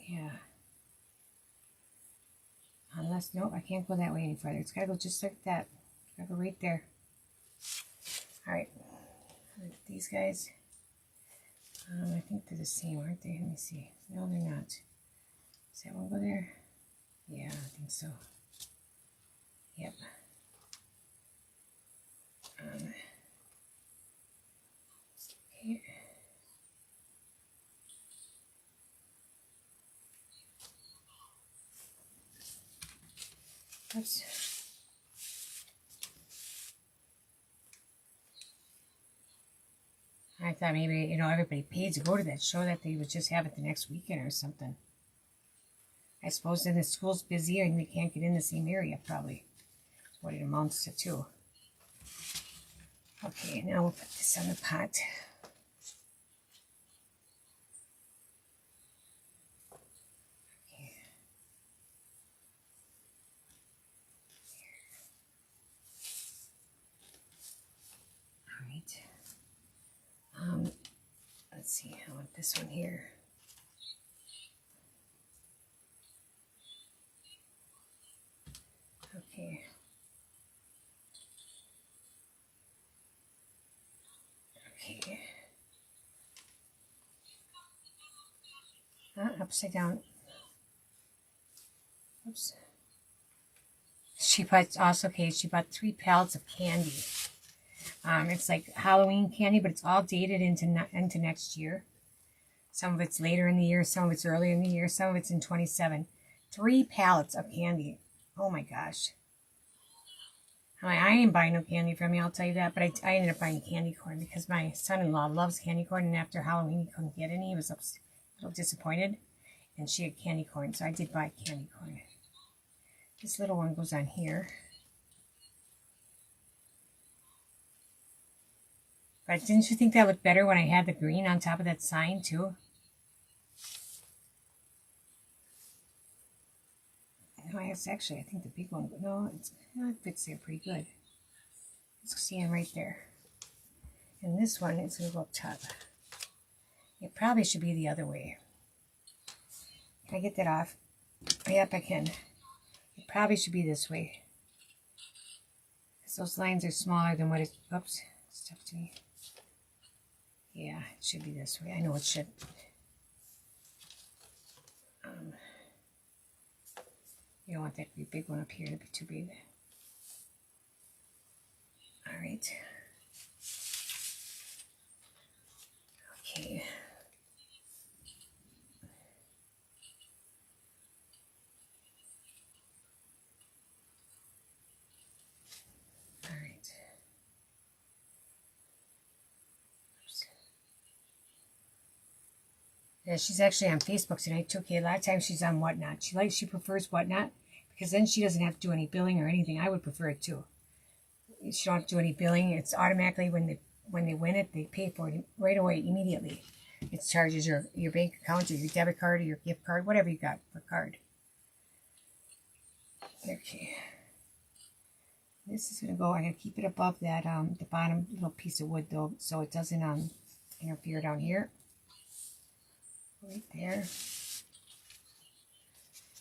Yeah. Unless, nope, I can't go that way any further. It's got to go just like that. It's got to go right there. Alright. These guys. I think they're the same, aren't they? Let me see. No, they're not. Does that one go there? Yeah, I think so. Yep. Okay. Oops. I thought maybe, you know, everybody paid to go to that show, that they would just have it the next weekend or something. I suppose then the school's busy and they can't get in the same area, probably. That's what it amounts to, too. Okay, now we'll put this on the pot. Okay. All right. Let's see, I want this one here. Okay. Okay. Upside down. Oops. She bought also, okay, she bought 3 pallets of candy. It's like Halloween candy, but it's all dated into next year. Some of it's later in the year, some of it's earlier in the year, some of it's in 27. 3 pallets of candy. Oh my gosh. I ain't buying no candy from me, I'll tell you that, but I ended up buying candy corn because my son-in-law loves candy corn, and after Halloween he couldn't get any. He was a little disappointed, and she had candy corn, so I did buy candy corn. This little one goes on here. But didn't you think that looked better when I had the green on top of that sign, too? No, it's actually, I think the big one, no, it fits there pretty good. It's seeing right there. And this one is going to go up top. It probably should be the other way. Can I get that off? Yep, I can. It probably should be this way. Because those lines are smaller than what it, oops, it's tough to me. Yeah, it should be this way. I know it should. You don't want that to be a big one up here. It'd be too big. All right. Okay. All right. Oops. Yeah, she's actually on Facebook tonight too. Okay, a lot of times she's on Whatnot. She prefers Whatnot because then she doesn't have to do any billing or anything. I would prefer it too. She don't have to do any billing. It's automatically when they win it, they pay for it right away, immediately. It charges your bank account or your debit card or your gift card, whatever you got for card. Okay. This is gonna go. I'm gonna keep it above that the bottom little piece of wood though, so it doesn't interfere down here. Right there.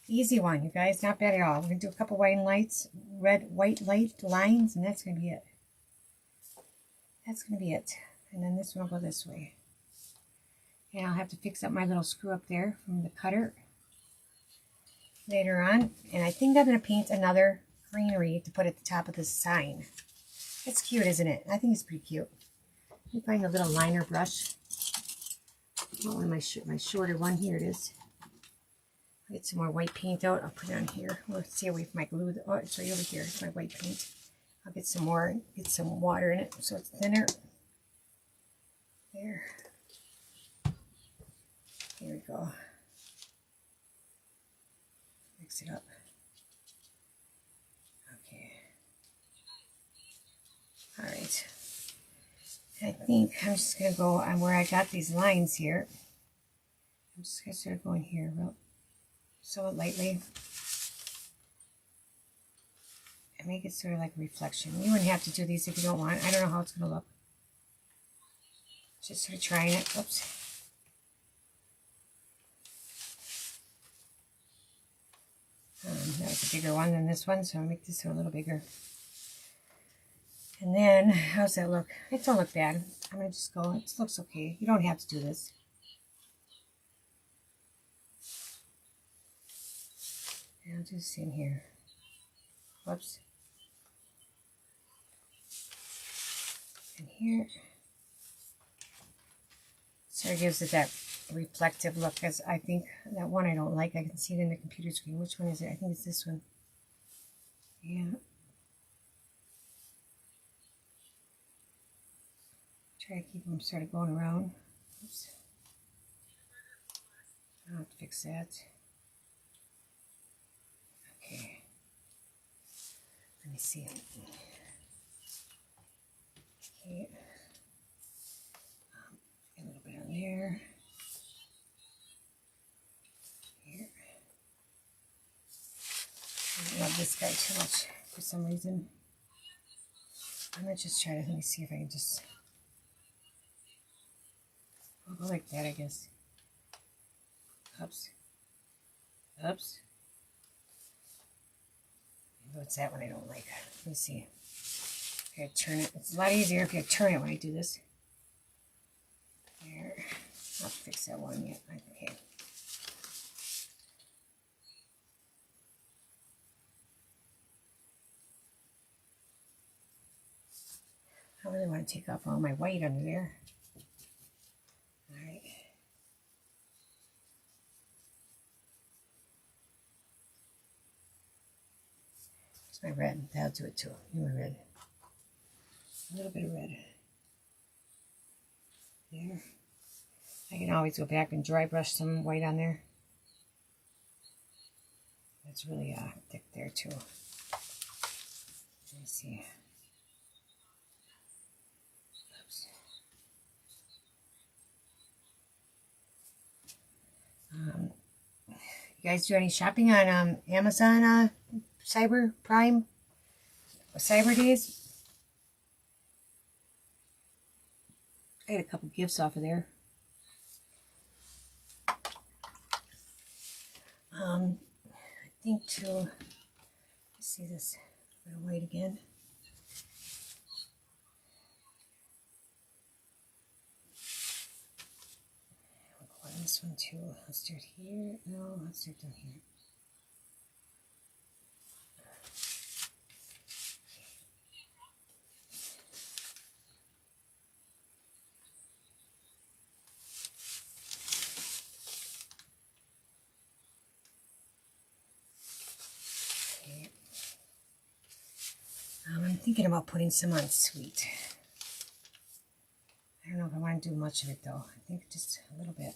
Easy one, you guys. Not bad at all. We're going to do a couple white light lines, and that's going to be it. That's going to be it. And then this one will go this way. And I'll have to fix up my little screw up there from the cutter later on. And I think I'm going to paint another greenery to put at the top of the sign. It's cute, isn't it? I think it's pretty cute. Let me find a little liner brush. Oh, my shorter one. Here it is. I'll get some more white paint out. I'll put it on here. We'll see if my glue. Oh, it's right over here. It's my white paint. I'll get some more. Get some water in it so it's thinner. There. Here we go. Mix it up. Okay. All right. I think I'm just going to go on where I got these lines here. I'm just going to sort of go in here so lightly. And make it sort of like a reflection. You wouldn't have to do these if you don't want. I don't know how it's going to look. Just sort of trying it. Oops. That was a bigger one than this one, so I'll make this one a little bigger. And then, how's that look? It don't look bad. I'm going to just go, it looks okay. You don't have to do this. And I'll do the same here. Whoops. And here. So it gives it that reflective look, as I think that one I don't like. I can see it in the computer screen. Which one is it? I think it's this one. Yeah. Try to keep them sort of going around. Oops. I'll have to fix that. Okay. Let me see. Okay. A little bit on there. Here. I love this guy too much for some reason. I'm going to just try to, let me see if I can just, I'll go like that, I guess. Oops. Oops. Maybe it's that one I don't like. Let me see. I gotta turn it. It's a lot easier if you turn it when I do this. There. I'll fix that one yet. Okay. I really want to take off all my white under there. Alright. It's my red. That'll do it too. My red. A little bit of red. There. I can always go back and dry brush some white on there. It's really thick there too. Let me see. Oops. You guys do any shopping on Amazon Cyber Prime or Cyber Days? I got a couple gifts off of there. I think to, let's see this, a bit of white again. I'll go on this one too. Let's do it here. No, let's do it down here. I'm thinking about putting some on sweet. I don't know if I want to do much of it though. I think just a little bit.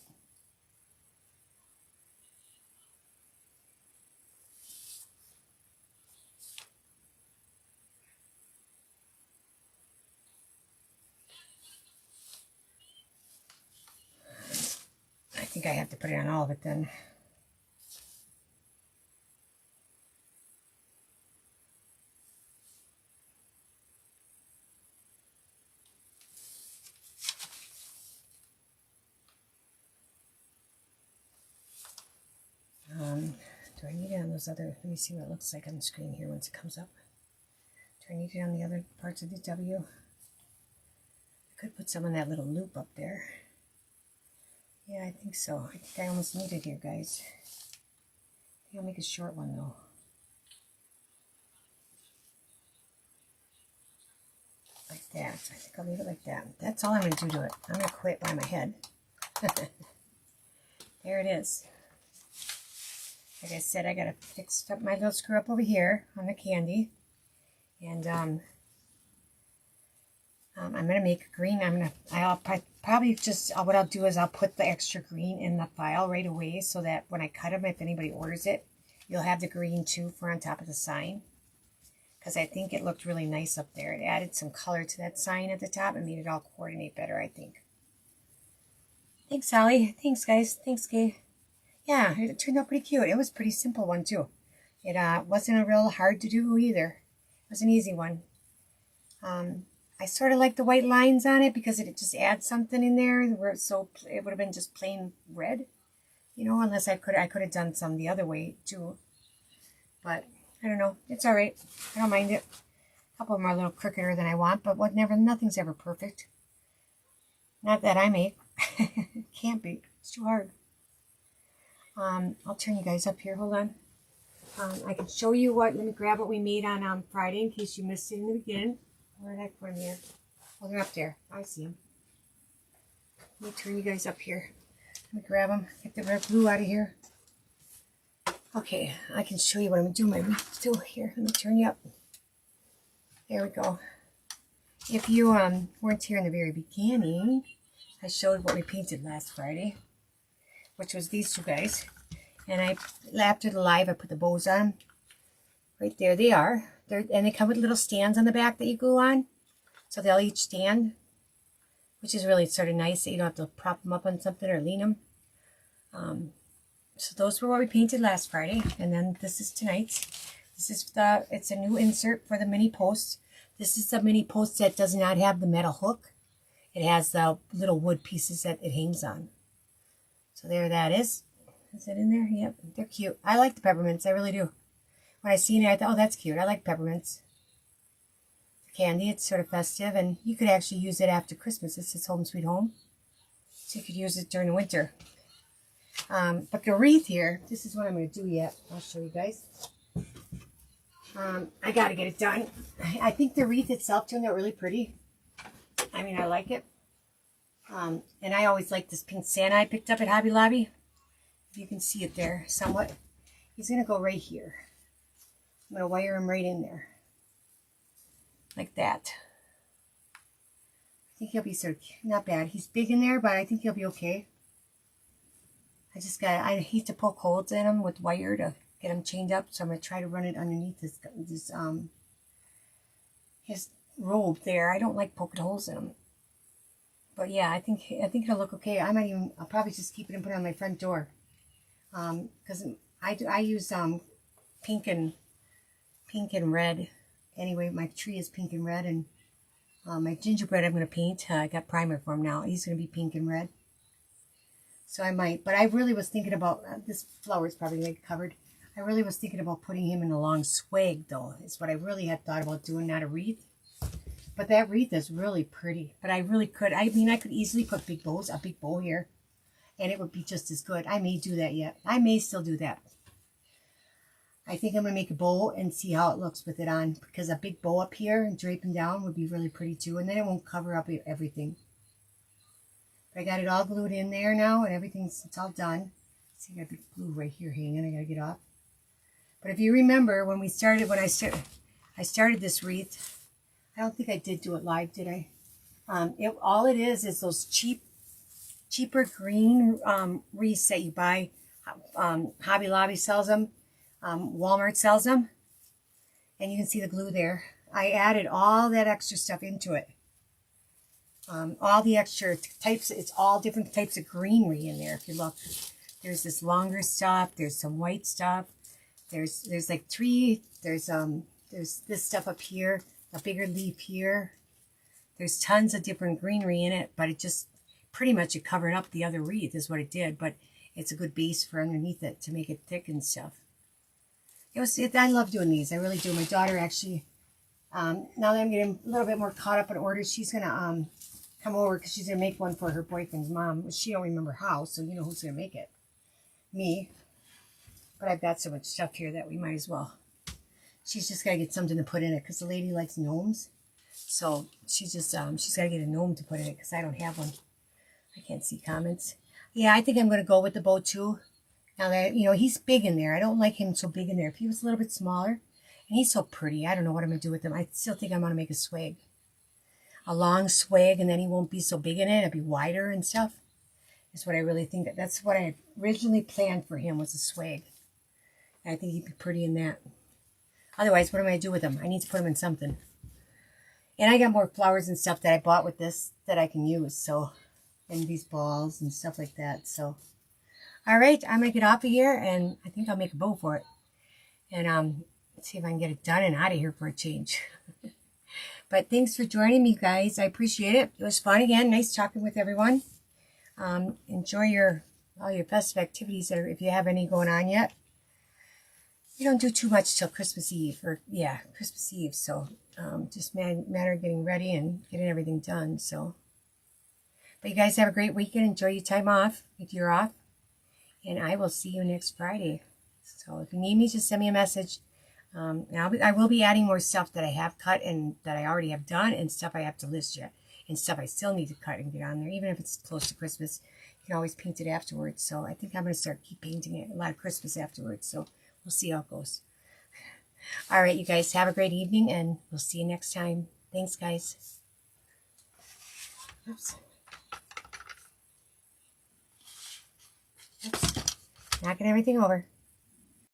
I think I have to put it on all of it then. Do I need it on those other, let me see what it looks like on the screen here once it comes up. Do I need it on the other parts of the W? I could put some on that little loop up there. Yeah, I think so. I think I almost need it here, guys. I think I'll make a short one though. Like that. I think I'll leave it like that. That's all I'm going to do to it. I'm going to quit by my head. There it is. Like I said, I got to fix up my little screw up over here on the candy. And I'm going to make green. I'll probably just, what I'll do is I'll put the extra green in the file right away so that when I cut them, if anybody orders it, you'll have the green too for on top of the sign. Because I think it looked really nice up there. It added some color to that sign at the top and made it all coordinate better, I think. Thanks, Sally. Thanks, guys. Thanks, Kay. Yeah, it turned out pretty cute. It was a pretty simple one, too. It wasn't a real hard to do either. It was an easy one. I sort of like the white lines on it because it just adds something in there where it would have been just plain red. You know, unless I could have done some the other way, too. But I don't know. It's all right. I don't mind it. A couple of them are a little crookeder than I want, but nothing's ever perfect. Not that I make. Can't be. It's too hard. I'll turn you guys up here. Hold on. I can show you what, let me grab what we made on Friday in case you missed it in the beginning. Where did I put them here? Oh, they're up there. I see them. Let me turn you guys up here. Let me grab them, get the red glue out of here. Okay, I can show you what I'm doing. My wreath still here. Let me turn you up. There we go. If you weren't here in the very beginning, I showed what we painted last Friday, which was these two guys. And after the live, I put the bows on. Right there they are. And they come with little stands on the back that you glue on. So they'll each stand, which is really sort of nice that you don't have to prop them up on something or lean them. So those were what we painted last Friday. And then this is tonight's. It's a new insert for the mini post. This is a mini post that does not have the metal hook. It has the little wood pieces that it hangs on. So there that is. Is it in there? Yep, they're cute. I like the peppermints, I really do. When I seen it, I thought, oh, that's cute. I like peppermints. The candy, it's sort of festive, and you could actually use it after Christmas. This is Home Sweet Home. So you could use it during the winter. But the wreath here, this is what I'm going to do yet. I'll show you guys. I got to get it done. I think the wreath itself turned out really pretty. I mean, I like it. And I always like this pink Santa I picked up at Hobby Lobby. If you can see it there somewhat. He's going to go right here. I'm going to wire him right in there. Like that. I think he'll be sort of, not bad. He's big in there, but I think he'll be okay. I hate to poke holes in him with wire to get him chained up, so I'm going to try to run it underneath his robe there. I don't like poking holes in him. But yeah, I think it'll look okay. I'll probably just keep it and put it on my front door. Because I use pink and red. Anyway, my tree is pink and red, and my gingerbread I'm going to paint. I got primer for him now. He's going to be pink and red. So I might, but I really was thinking about, this flower is probably like covered. I really was thinking about putting him in a long swag though. It's what I really had thought about doing, not a wreath. But that wreath is really pretty. But I really could, I could easily put big bows, a big bow here. And it would be just as good. I may do that yet. I may still do that. I think I'm going to make a bow and see how it looks with it on. Because a big bow up here and draping down would be really pretty too. And then it won't cover up everything. But I got it all glued in there now. And it's all done. See, I got a big glue right here hanging. I got to get off. But if you remember when I started this wreath. I don't think I did do it live, did I? All it is those cheaper green wreaths that you buy. Hobby Lobby sells them. Walmart sells them. And you can see the glue there. I added all that extra stuff into it. All the extra types, it's all different types of greenery in there. If you look, there's this longer stuff. There's some white stuff. There's like three. There's this stuff up here. A bigger leaf here. There's tons of different greenery in it, but it just pretty much it covered up the other wreath is what it did, but it's a good base for underneath it to make it thick and stuff. I love doing these. I really do. My daughter actually, now that I'm getting a little bit more caught up in orders, she's going to come over because she's going to make one for her boyfriend's mom. She don't remember how, so you know who's going to make it. Me. But I've got so much stuff here that we might as well. She's just got to get something to put in it because the lady likes gnomes. So she's got to get a gnome to put in it because I don't have one. I can't see comments. Yeah, I think I'm going to go with the bow too. Now that, he's big in there. I don't like him so big in there. If he was a little bit smaller, and he's so pretty, I don't know what I'm going to do with him. I still think I'm going to make a swag. A long swag, and then he won't be so big in it. It'll be wider and stuff. That's what I really think. That's what I originally planned for him, was a swag. And I think he'd be pretty in that. Otherwise, what am I going to do with them? I need to put them in something. And I got more flowers and stuff that I bought with this that I can use. So, and these balls and stuff like that. So, all right, I'm going to get off of here. And I think I'll make a bow for it. And see if I can get it done and out of here for a change. But thanks for joining me, guys. I appreciate it. It was fun again. Nice talking with everyone. Enjoy all your festive activities, or if you have any going on yet. We don't do too much till Christmas Eve, Christmas Eve. So just matter of getting ready and getting everything done. So, but you guys have a great weekend. Enjoy your time off if you're off, and I will see you next Friday. So if you need me, just send me a message. And I will be adding more stuff that I have cut and that I already have done, and stuff I have to list yet, and stuff I still need to cut and get on there. Even if it's close to Christmas, you can always paint it afterwards. So I think I'm going to start keep painting it a lot of Christmas afterwards. So we'll see how it goes. All right, you guys, have a great evening, and we'll see you next time. Thanks, guys. Oops. Oops. Knocking everything over.